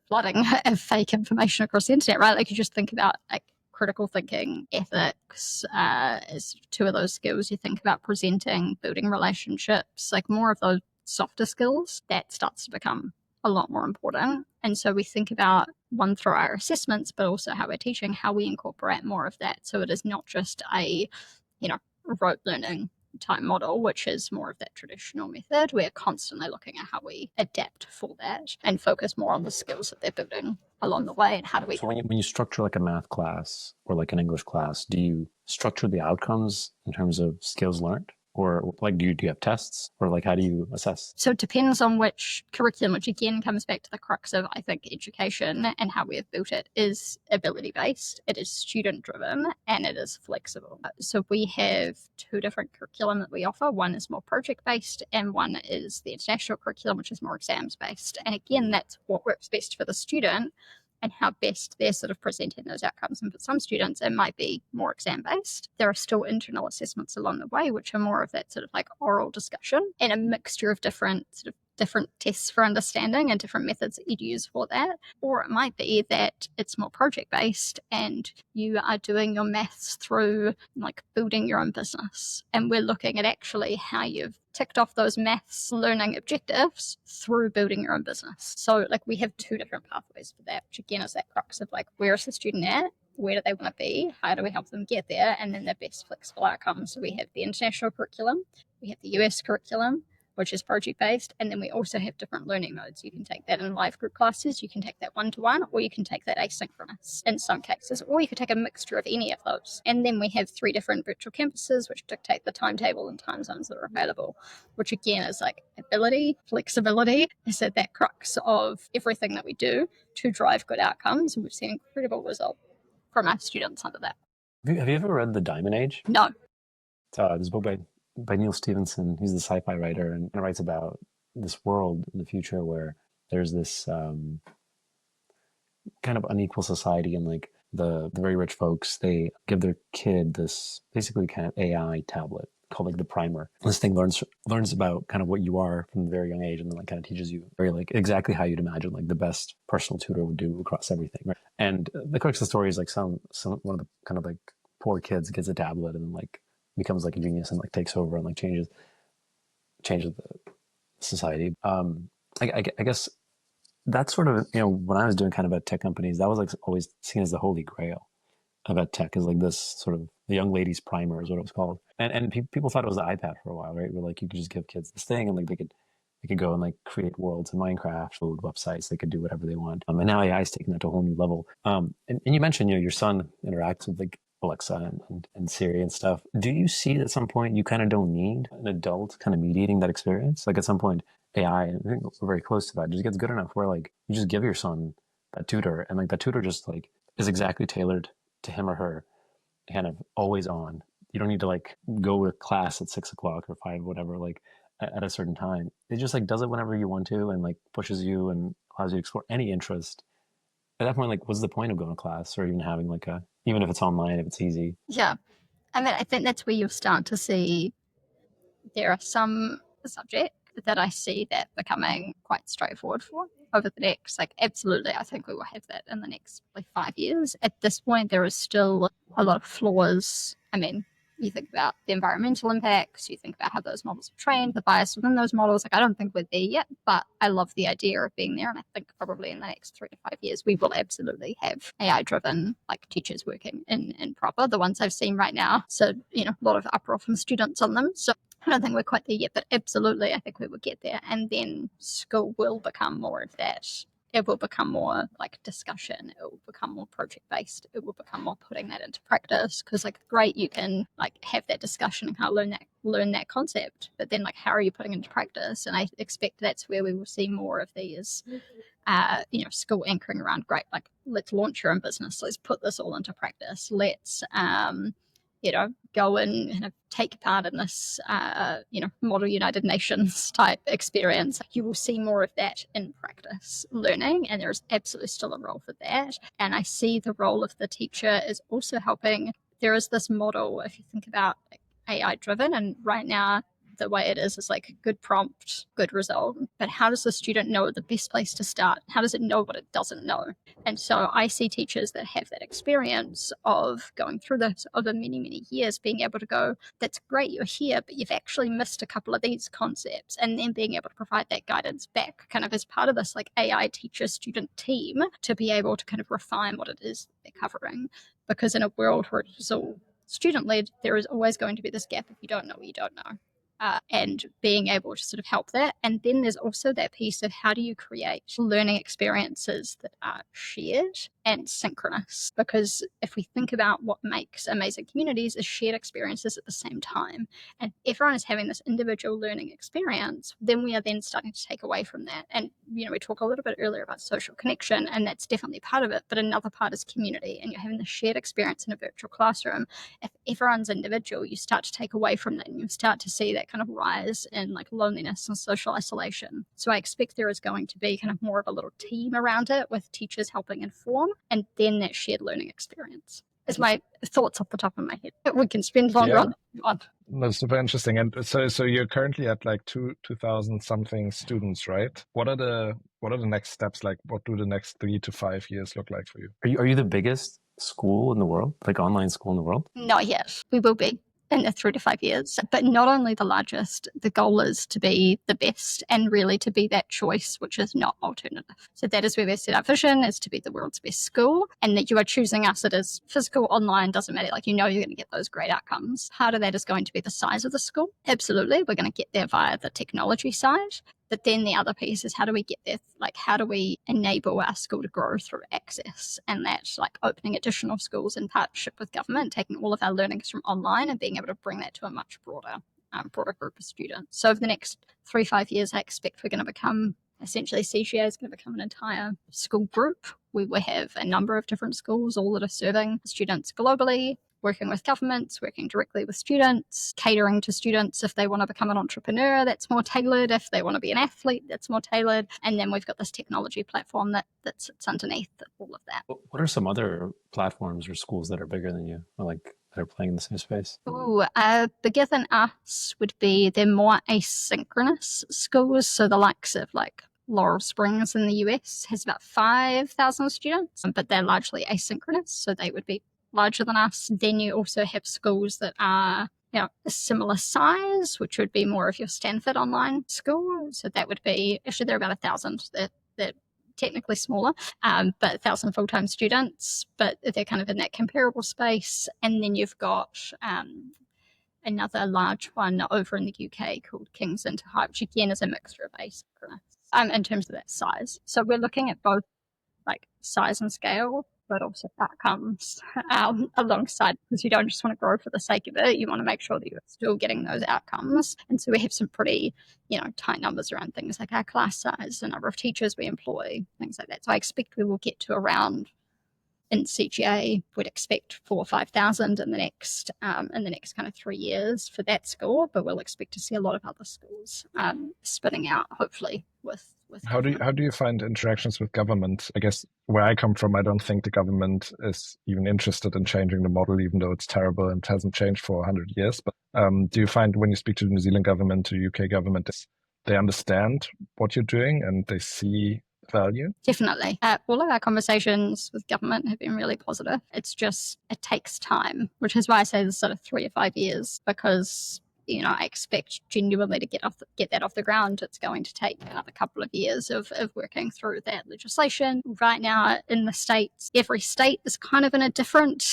flooding of fake information across the internet, right? Like you just think about like critical thinking, ethics, is two of those skills. You think about presenting, building relationships, like more of those softer skills, that starts to become a lot more important. And so we think about one through our assessments, but also how we're teaching, how we incorporate more of that. So it is not just a, rote learning type model, which is more of that traditional method. We're constantly looking at how we adapt for that and focus more on the skills that they're building along the way, and how do we. So when you structure like a math class or like an English class, do you structure the outcomes in terms of skills learned? Or like, do you have tests, or like, how do you assess? So it depends on which curriculum, which again comes back to the crux of, I think, education and how we have built it is ability-based, it is student-driven, and it is flexible. So we have two different curriculum that we offer. One is more project-based, and one is the international curriculum, which is more exams-based. And again, that's what works best for the student and how best they're sort of presenting those outcomes. And for some students, it might be more exam-based. There are still internal assessments along the way, which are more of that sort of like oral discussion and a mixture of different tests for understanding and different methods that you'd use for that. Or it might be that it's more project-based and you are doing your maths through like building your own business. And we're looking at actually how you've ticked off those maths learning objectives through building your own business. So like we have two different pathways for that, which again is that crux of like, where is the student at? Where do they want to be? How do we help them get there? And then the best flexible outcomes. So we have the international curriculum, we have the US curriculum, which is project-based, and then we also have different learning modes. You can take that in live group classes, you can take that one-to-one, or you can take that asynchronous in some cases, or you could take a mixture of any of those. And then we have 3 different virtual campuses, which dictate the timetable and time zones that are available, which again is like ability, flexibility, is at that crux of everything that we do to drive good outcomes, and we've seen incredible result from our students under that. Have you ever read The Diamond Age? No. It's this book by Neil Stephenson. He's the sci-fi writer, and he writes about this world in the future where there's this kind of unequal society, and like the very rich folks, they give their kid this basically kind of AI tablet called like the primer. This thing learns about kind of what you are from a very young age, and then like kind of teaches you very like exactly how you'd imagine like the best personal tutor would do across everything, right? And the crux of the story is like one of the kind of like poor kids gets a tablet and then like becomes like a genius and like takes over and like changes the society. I guess that's sort of, when I was doing kind of at tech companies, that was like always seen as the holy grail of ed tech, is like this sort of the young lady's primer is what it was called. And people thought it was the iPad for a while, right? Where like you could just give kids this thing and like they could go and like create worlds in Minecraft, build websites, they could do whatever they want. And now AI is taking that to a whole new level. And you mentioned, your son interacts with like Alexa and Siri and stuff. Do you see that at some point you kind of don't need an adult kind of mediating that experience? Like at some point AI, and I think we're very close to that, just gets good enough where like you just give your son that tutor, and like that tutor just like is exactly tailored to him or her, kind of always on. You don't need to like go to class at 6 o'clock or 5, whatever, like at a certain time. It just like does it whenever you want to, and like pushes you and allows you to explore any interest. At that point, like, what's the point of going to class or even having like even if it's online, if it's easy? Yeah. I mean, I think that's where you'll start to see there are some subjects that I see that becoming quite straightforward for over the next, like, absolutely, I think we will have that in the next like 5 years. At this point, there is still a lot of flaws. I mean, you think about the environmental impacts, you think about how those models are trained, the bias within those models. Like, I don't think we're there yet, but I love the idea of being there. And I think probably in the next 3 to 5 years, we will absolutely have AI-driven like teachers working in proper, the ones I've seen right now. So, a lot of uproar from students on them. So I don't think we're quite there yet, but absolutely, I think we will get there. And then school will become more of that. It will become more like discussion. It will become more project-based. It will become more putting that into practice. Because like, great, you can like have that discussion and how learn that concept, but then like, how are you putting it into practice? And I expect that's where we will see more of these, school anchoring around, great, like, let's launch your own business. Let's put this all into practice. Let's, go and take part in this, model United Nations type experience. You will see more of that in practice learning, and there's absolutely still a role for that. And I see the role of the teacher is also helping. There is this model, if you think about AI driven, and right now the way it is like good prompt, good result. But how does the student know the best place to start? How does it know what it doesn't know? And so I see teachers that have that experience of going through this over many, many years, being able to go, that's great, you're here, but you've actually missed a couple of these concepts. And then being able to provide that guidance back kind of as part of this like AI teacher student team to be able to kind of refine what it is they're covering. Because in a world where it's all student-led, there is always going to be this gap if you don't know what you don't know. And being able to sort of help that. And then there's also that piece of how do you create learning experiences that are shared and synchronous? Because if we think about what makes amazing communities is shared experiences at the same time. And if everyone is having this individual learning experience, then we are then starting to take away from that. And, we talked a little bit earlier about social connection, and that's definitely part of it. But another part is community, and you're having the shared experience in a virtual classroom. If everyone's individual, you start to take away from that, and you start to see that that kind of rise in like loneliness and social isolation. So I expect there is going to be kind of more of a little team around it with teachers helping inform, and then that shared learning experience. Is my thoughts off the top of my head. We can spend longer on that. That's super interesting. And so you're currently at like 2,000 something students, right? What are the next steps? Like, what do the next 3 to 5 years look like for you? Are you the biggest school in the world, like online school in the world? Not yet. We will be in the 3 to 5 years. But not only the largest, the goal is to be the best and really to be that choice, which is not alternative. So that is where we set our vision, is to be the world's best school, and that you are choosing us. It is physical, online, doesn't matter. Like, you're going to get those great outcomes. Part of that is going to be the size of the school. Absolutely. We're going to get there via the technology side. But then the other piece is, how do we get there? Like, how do we enable our school to grow through access? And that's like opening additional schools in partnership with government, taking all of our learnings from online and being able to bring that to a much broader group of students. So over the next 3-5 years, I expect we're going to become, essentially CGA is going to become an entire school group. We will have a number of different schools, all that are serving students globally, working with governments, working directly with students, catering to students if they want to become an entrepreneur, that's more tailored. If they want to be an athlete, that's more tailored. And then we've got this technology platform that sits underneath all of that. What are some other platforms or schools that are bigger than you, or like that are playing in the same space? Ooh, bigger than us would be, they're more asynchronous schools. So the likes of like Laurel Springs in the US has about 5,000 students, but they're largely asynchronous. So they would be larger than us. Then you also have schools that are, a similar size, which would be more of your Stanford online school. So that would be, actually they're about 1,000. They're technically smaller, but 1,000 full-time students, but they're kind of in that comparable space. And then you've got another large one over in the UK called King's Inter High, which again is a mixture of asynchronous in terms of that size. So we're looking at both like size and scale, but also outcomes alongside, because you don't just want to grow for the sake of it. You want to make sure that you're still getting those outcomes. And so we have some pretty, tight numbers around things like our class size, the number of teachers we employ, things like that. So I expect we will get to around, in CGA, we'd expect 4,000 or 5,000 in the next kind of 3 years for that school, but we'll expect to see a lot of other schools spinning out, hopefully, with how do you find interactions with government? I guess where I come from, I don't think the government is even interested in changing the model, even though it's terrible and hasn't changed for 100 years. But do you find when you speak to the New Zealand government, to the UK government, they understand what you're doing and they see value? Definitely. All of our conversations with government have been really positive. It's just, it takes time, which is why I say this sort of 3 or 5 years, because I expect genuinely to get that off the ground. It's going to take another couple of years of working through that legislation. Right now in the States, every state is kind of in a different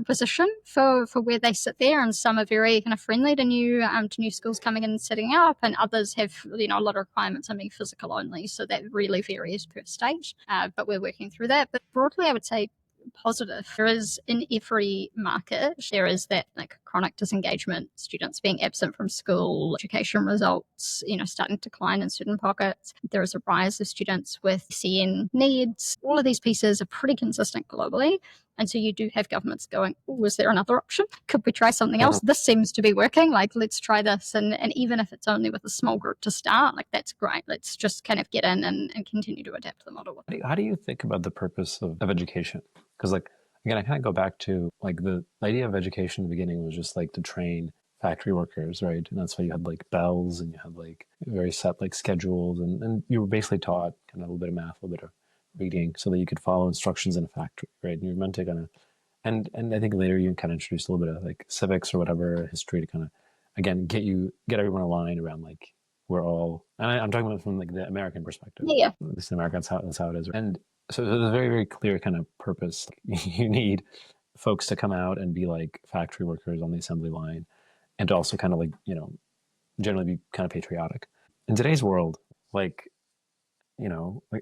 position for where they sit there, and some are very kind of friendly to new schools coming in and setting up, and others have a lot of requirements on being physical only. So that really varies per state, but we're working through that. But broadly, I would say positive. There is, in every market, there is that like chronic disengagement, students being absent from school, education results, starting to decline in certain pockets. There is a rise of students with SEN needs. All of these pieces are pretty consistent globally. And so you do have governments going, oh, is there another option? Could we try something else? This seems to be working. Like, let's try this. And even if it's only with a small group to start, like, that's great. Let's just kind of get in and continue to adapt the model. How do you think about the purpose of education? Because, like, again, I kind of go back to, like, the idea of education in the beginning was just, like, to train factory workers, right? And that's why you had, like, bells, and you had, like, very set, like, schedules. And you were basically taught kind of a little bit of math, a little bit of reading, so that you could follow instructions in a factory, right? And you're meant to kind of, and I think later you kind of introduce a little bit of like civics or whatever, history, to kind of, again, get everyone aligned around like, we're all, and I'm talking about from like the American perspective. Yeah. At least in America, that's how it is. And so there's a very, very clear kind of purpose. You need folks to come out and be like factory workers on the assembly line, and to also kind of like, generally be kind of patriotic. In today's world, like,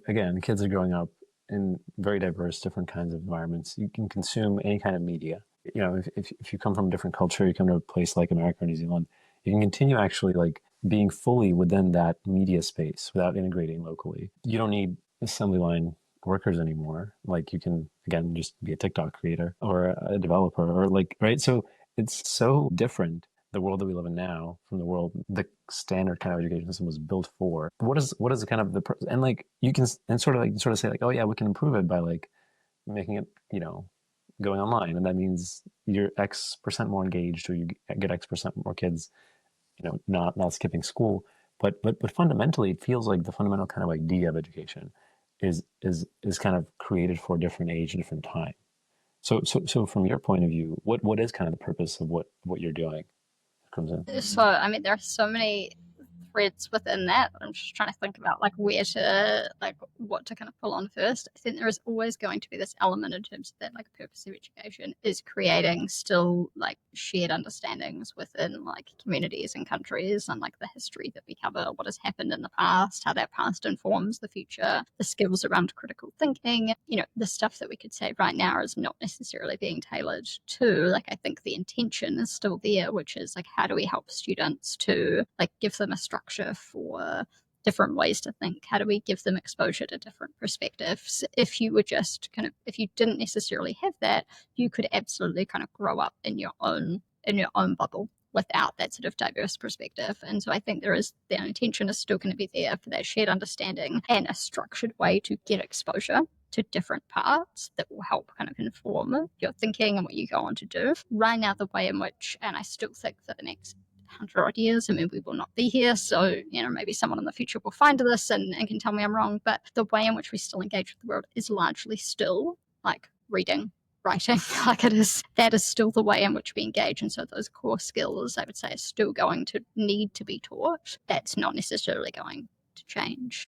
again, kids are growing up in very diverse, different kinds of environments. You can consume any kind of media. If you come from a different culture, you come to a place like America or New Zealand, you can continue actually like being fully within that media space without integrating locally. You don't need assembly line workers anymore. Like, you can, again, just be a TikTok creator or a developer or like, right? So it's so different the world that we live in now from the world the standard kind of education system was built for. What is the kind of and like you can and sort of say like, oh yeah, we can improve it by like making it, going online, and that means you're X% more engaged, or you get X% more kids, not skipping school. But fundamentally, it feels like the fundamental kind of idea of education is kind of created for a different age and different time. So from your point of view, what is kind of the purpose of what you're doing comes in? So, I mean, there are so many threads within that. I'm just trying to think about like where to, like what to kind of pull on first. I think there is always going to be this element in terms of that, like purpose of education is creating still like shared understandings within like communities and countries, and like the history that we cover, what has happened in the past, how that past informs the future, the skills around critical thinking, the stuff that we could say right now is not necessarily being tailored to, like, I think the intention is still there, which is like, how do we help students to like give them a structure for different ways to think? How do we give them exposure to different perspectives? If you didn't necessarily have that, you could absolutely kind of grow up in your own bubble without that sort of diverse perspective. And so I think the intention is still going to be there for that shared understanding and a structured way to get exposure to different parts that will help kind of inform your thinking and what you go on to do. Right now, the way in which, and I still think for the next 100 odd years, I mean, we will not be here, so maybe someone in the future will find this and can tell me I'm wrong, but the way in which we still engage with the world is largely still like reading, writing. Like that is still the way in which we engage. And so those core skills, I would say, are still going to need to be taught. That's not necessarily going to change.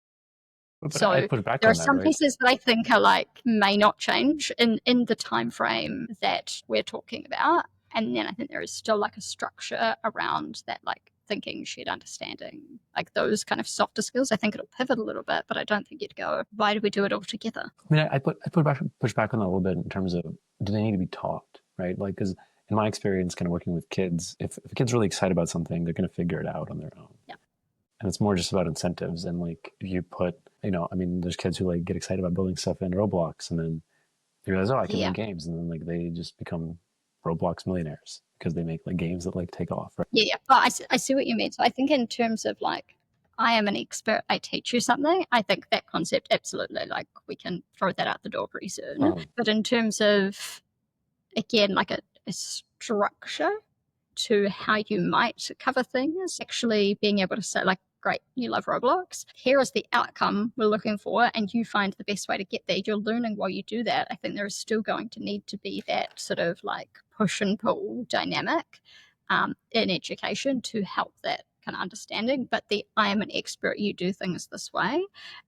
But So I push back there on are that, some right? pieces that I think are like may not change in the time frame that we're talking about. And then I think there is still like a structure around that, like thinking, shared understanding, like those kind of softer skills. I think it'll pivot a little bit, but I don't think you'd go, why do we do it all together? I mean, I push back on that a little bit in terms of, do they need to be taught, right? Like, because in my experience, kind of working with kids, if a kid's really excited about something, they're going to figure it out on their own. Yeah. And it's more just about incentives. And like, if you put, I mean, there's kids who like get excited about building stuff in Roblox, and then they realize, oh, I can make games, and then like they just become Roblox millionaires because they make like games that like take off, right? Yeah. But I see what you mean. So I think in terms of like, I am an expert, I teach you something, I think that concept, absolutely, like we can throw that out the door pretty soon. But in terms of, again, like a structure to how you might cover things, actually being able to say like, great, you love Roblox, here is the outcome we're looking for, and you find the best way to get there. You're learning while you do that. I think there is still going to need to be that sort of like push and pull dynamic in education to help that kind of understanding. But the I am an expert, you do things this way,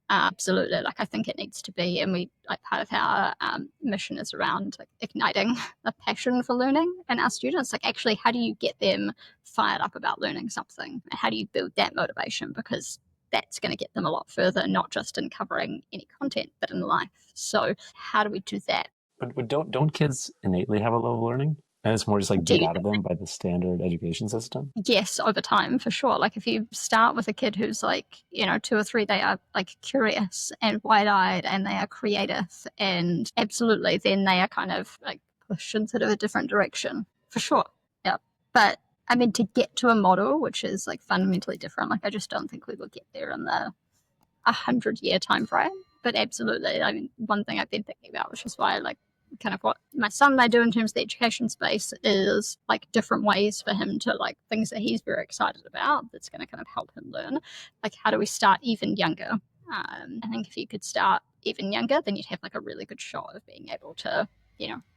absolutely, like I think it needs to be. And we, like, part of our mission is around like igniting a passion for learning in our students. Like, actually, how do you get them fired up about learning something? How do you build that motivation? Because that's going to get them a lot further, not just in covering any content, but in life. So how do we do that? But don't kids innately have a love of learning? And it's more just like beat out of them by the standard education system? Yes, over time, for sure. Like if you start with a kid who's like, 2 or 3, they are like curious and wide-eyed and they are creative, and absolutely, then they are kind of like pushed in sort of a different direction, for sure. Yeah. But I mean, to get to a model which is like fundamentally different, like I just don't think we will get there in the 100-year time frame. But absolutely, I mean, one thing I've been thinking about, which is why like kind of what my son and I do in terms of the education space, is like different ways for him to, like, things that he's very excited about that's going to kind of help him learn. Like, how do we start even younger? I think if you could start even younger, then you'd have like a really good shot of being able to,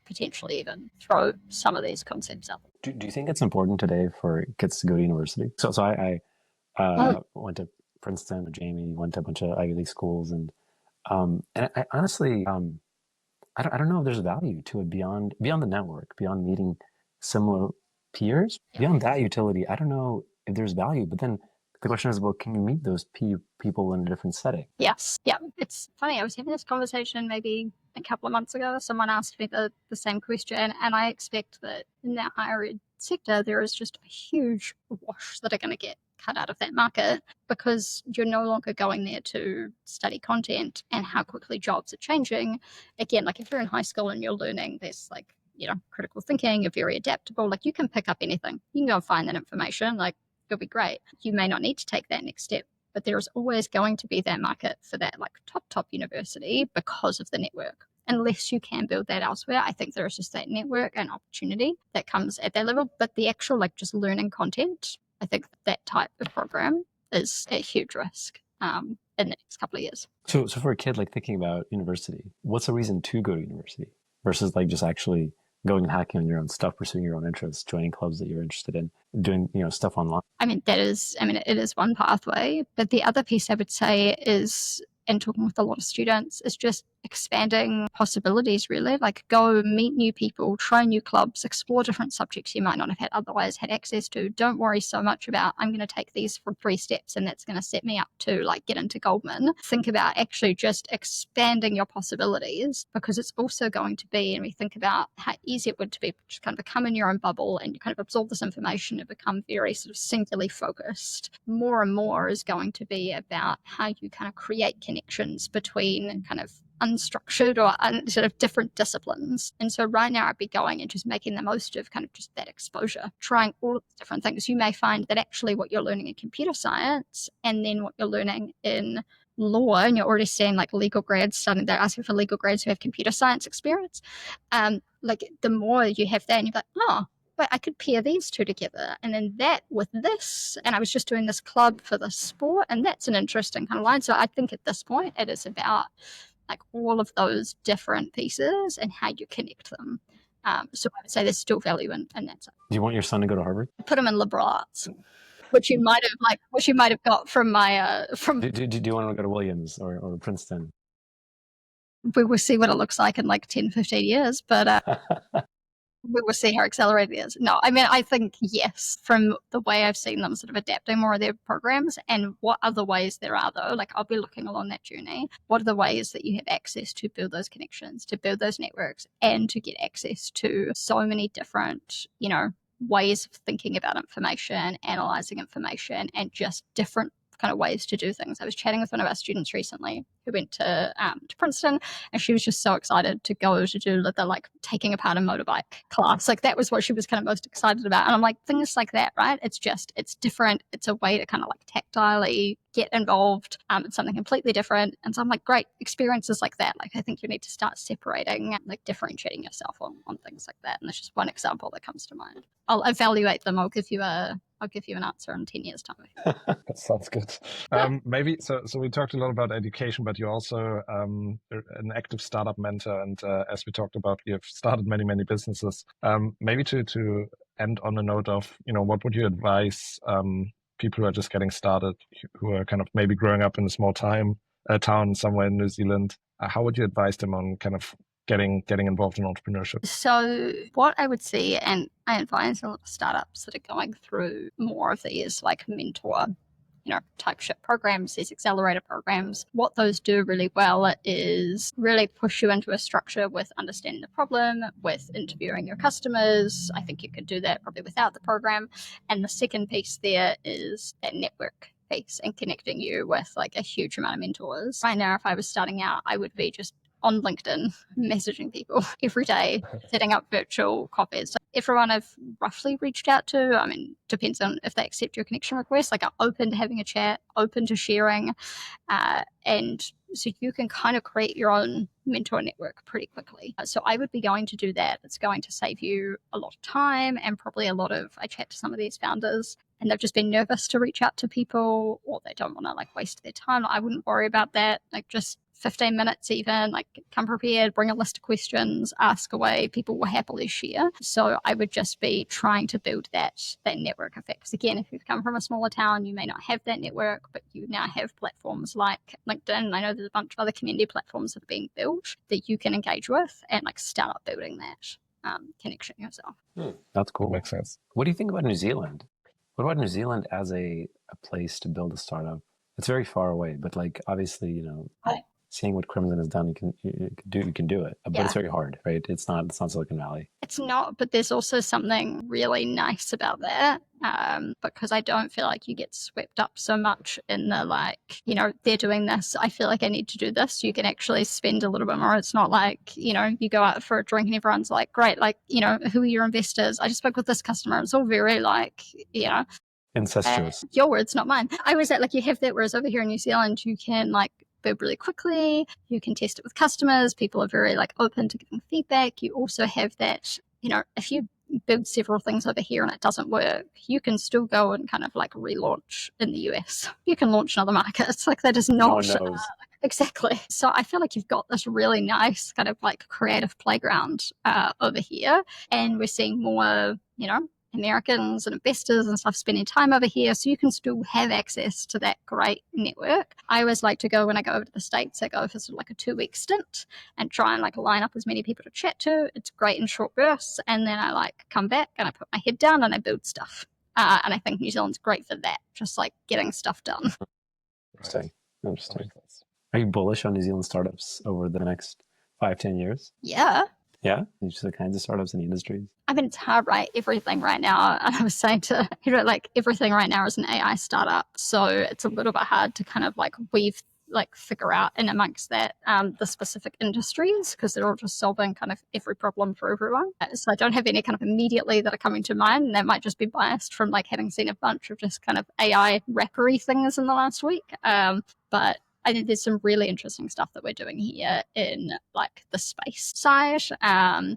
potentially even throw some of these concepts up. Do you think it's important today for kids to go to university? So I went to Princeton, or Jamie went to a bunch of Ivy League schools, and I honestly, I don't know if there's value to it beyond the network, beyond meeting similar peers. Yeah. Beyond that utility, I don't know if there's value. But then the question is, well, can you meet those people in a different setting? Yes. Yeah. It's funny. I was having this conversation maybe a couple of months ago. Someone asked me the same question, and I expect that in that higher ed sector, there is just a huge wash that are going to get cut out of that market, because you're no longer going there to study content and how quickly jobs are changing. Again, like if you're in high school and you're learning this like critical thinking, you're very adaptable. Like you can pick up anything. You can go and find that information. Like it'll be great. You may not need to take that next step, but there's always going to be that market for that like top university because of the network. Unless you can build that elsewhere, I think there's just that network and opportunity that comes at that level. But the actual like just learning content, I think that type of program is a huge risk in the next couple of years. So for a kid like thinking about university, what's a reason to go to university versus like just actually going and hacking on your own stuff, pursuing your own interests, joining clubs that you're interested in, doing stuff online? It is one pathway, but the other piece I would say is, and talking with a lot of students, is just expanding possibilities, really. Like go meet new people, try new clubs, explore different subjects you might not have otherwise had access to. Don't worry so much about, I'm going to take these for 3 steps and that's going to set me up to like get into Goldman. Think about actually just expanding your possibilities, because it's also going to be, and we think about how easy it would to be just kind of become in your own bubble and you kind of absorb this information and become very sort of singularly focused. More and more is going to be about how you kind of create connections between kind of unstructured or sort of different disciplines. And so right now I'd be going and just making the most of kind of just that exposure, trying all of the different things. You may find that actually what you're learning in computer science and then what you're learning in law, and you're already seeing like legal grads starting, they're asking for legal grads who have computer science experience. Like the more you have that and you're like, oh, but I could pair these two together, and then that with this, and I was just doing this club for the sport, and that's an interesting kind of line. So I think at this point it is about like all of those different pieces and how you connect them. So I would say there's still value in that. Do you want your son to go to Harvard? Put him in liberal arts, which you might have got from my from. Do you want to go to Williams or Princeton? We will see what it looks like in like 10, 15 years, but we will see how accelerated it is. No, I think yes, from the way I've seen them sort of adapting more of their programs, and what other ways there are though, like I'll be looking along that journey. What are the ways that you have access to build those connections, to build those networks, and to get access to so many different, ways of thinking about information, analyzing information, and just different kind of ways to do things. I was chatting with one of our students recently who went to Princeton, and she was just so excited to go to do the like taking apart a motorbike class. Like that was what she was kind of most excited about. And I'm like, things like that, right? It's different. It's a way to kind of like tactilely get involved. It's something completely different. And so I'm like, great, experiences like that. Like I think you need to start separating, like differentiating yourself on things like that. And that's just one example that comes to mind. I'll evaluate them. I'll give you an answer in 10 years' time. That sounds good. Maybe so we talked a lot about education, but you're also an active startup mentor, and as we talked about, you've started many businesses. Maybe to end on a note of, what would you advise people who are just getting started, who are kind of maybe growing up in a small town somewhere in New Zealand? How would you advise them on kind of getting involved in entrepreneurship? So what I would see, and I advise a lot of startups that are going through more of these like mentor, type ship programs, these accelerator programs, what those do really well is really push you into a structure with understanding the problem, with interviewing your customers. I think you could do that probably without the program. And the second piece there is that network piece and connecting you with like a huge amount of mentors. Right now, if I was starting out, I would be just on LinkedIn, messaging people every day, setting up virtual coffees. So everyone I've roughly reached out to, depends on if they accept your connection request, like are open to having a chat, open to sharing. And so you can kind of create your own mentor network pretty quickly. So I would be going to do that. It's going to save you a lot of time and probably I chat to some of these founders and they've just been nervous to reach out to people, or they don't want to like waste their time. I wouldn't worry about that. Like just 15 minutes even, like come prepared, bring a list of questions, ask away, people will happily share. So I would just be trying to build that network effect. Because again, if you've come from a smaller town, you may not have that network, but you now have platforms like LinkedIn. I know there's a bunch of other community platforms that are being built that you can engage with and like start up building that connection yourself. That's cool. Makes sense. What do you think about New Zealand? What about New Zealand as a place to build a startup? It's very far away, but like obviously, seeing what Crimson has done, you can do it, but it's very hard, right? It's not Silicon Valley. It's not, but there's also something really nice about that, because I don't feel like you get swept up so much in the like, they're doing this, I feel like I need to do this. You can actually spend a little bit more. It's not like, you go out for a drink and everyone's like, great, like, who are your investors? I just spoke with this customer. It's all very like, Incestuous. Your words, not mine. I was at like, you have that, whereas over here in New Zealand, you can like build really quickly. You can test it with customers. People are very like open to giving feedback. You also have that, if you build several things over here and it doesn't work, you can still go and kind of like relaunch in the US. You can launch in other markets. Like that is not No one knows. Exactly. So I feel like you've got this really nice kind of like creative playground over here, and we're seeing more, Americans and investors and stuff spending time over here, so you can still have access to that great network. I always like to go, when I go over to the States, I go for sort of like a 2-week stint and try and like line up as many people to chat to. It's great in short bursts, and then I like come back and I put my head down and I build stuff. And I think New Zealand's great for that, just like getting stuff done. Interesting. Are you bullish on New Zealand startups over the next 5-10 years? Yeah. Yeah, just the kinds of startups and industries. I mean, it's hard, right? Everything right now, and I was saying to like everything right now is an AI startup, so it's a little bit hard to kind of like figure out in amongst that the specific industries, because they're all just solving kind of every problem for everyone. So I don't have any kind of immediately that are coming to mind, and that might just be biased from like having seen a bunch of just kind of AI rappery things in the last week. But I think there's some really interesting stuff that we're doing here in like the space side.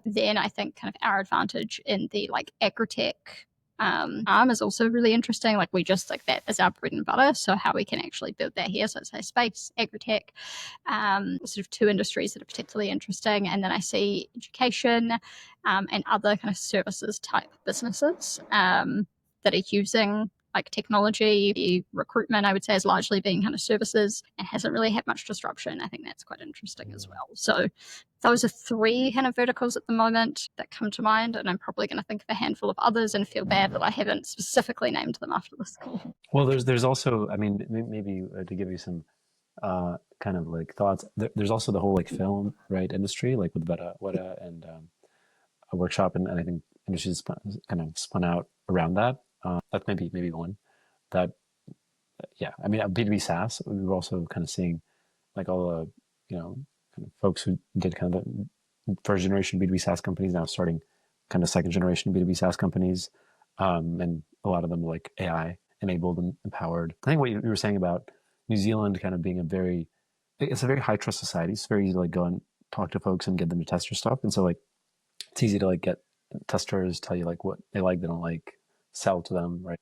Then I think kind of our advantage in the like agri-tech arm is also really interesting. Like we just like that is our bread and butter. So how we can actually build that here. So it's like space, agri-tech, sort of two industries that are particularly interesting. And then I see education and other kind of services type businesses that are using like technology. Recruitment, I would say, is largely being kind of services and hasn't really had much disruption. I think that's quite interesting as well. So those are 3 kind of verticals at the moment that come to mind, and I'm probably going to think of a handful of others and feel bad that I haven't specifically named them after this call. Well, there's also, I mean, maybe to give you some kind of like thoughts, there's also the whole like film, right, industry, like with Weta and a workshop, and I think industries kind of spun out around that. That's maybe one that, yeah, I mean, B2B SaaS, we were also kind of seeing like all the, kind of folks who did kind of the first generation B2B SaaS companies now starting kind of second generation B2B SaaS companies. And a lot of them like AI enabled and empowered. I think what you were saying about New Zealand kind of being it's a very high trust society. It's very easy to like go and talk to folks and get them to test your stuff. And so like, it's easy to like get testers tell you like what they don't like, sell to them, right?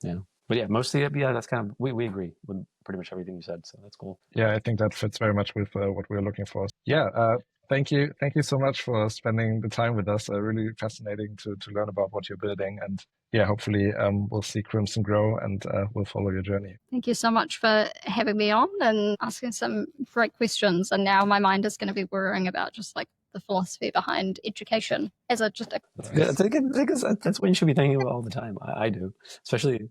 Yeah. But yeah, mostly, yeah, that's kind of, we agree with pretty much everything you said. So that's cool. Yeah, I think that fits very much with what we're looking for. Yeah. Thank you. Thank you so much for spending the time with us. Really fascinating to learn about what you're building. And yeah, hopefully we'll see Crimson grow and we'll follow your journey. Thank you so much for having me on and asking some great questions. And now my mind is going to be worrying about just like the philosophy behind education as a just a... Yeah, that's what you should be thinking about all the time. I do, especially.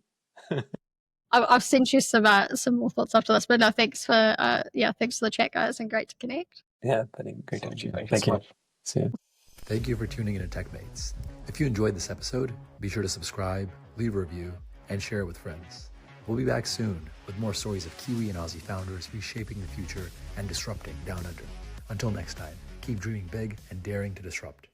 I'll send you some more thoughts after this. But no, thanks for thanks for the chat, guys, and great to connect. Yeah, great to meet you. Thank you. So much. See you. Thank you for tuning in to TechMates. If you enjoyed this episode, be sure to subscribe, leave a review, and share it with friends. We'll be back soon with more stories of Kiwi and Aussie founders reshaping the future and disrupting down under. Until next time, keep dreaming big and daring to disrupt.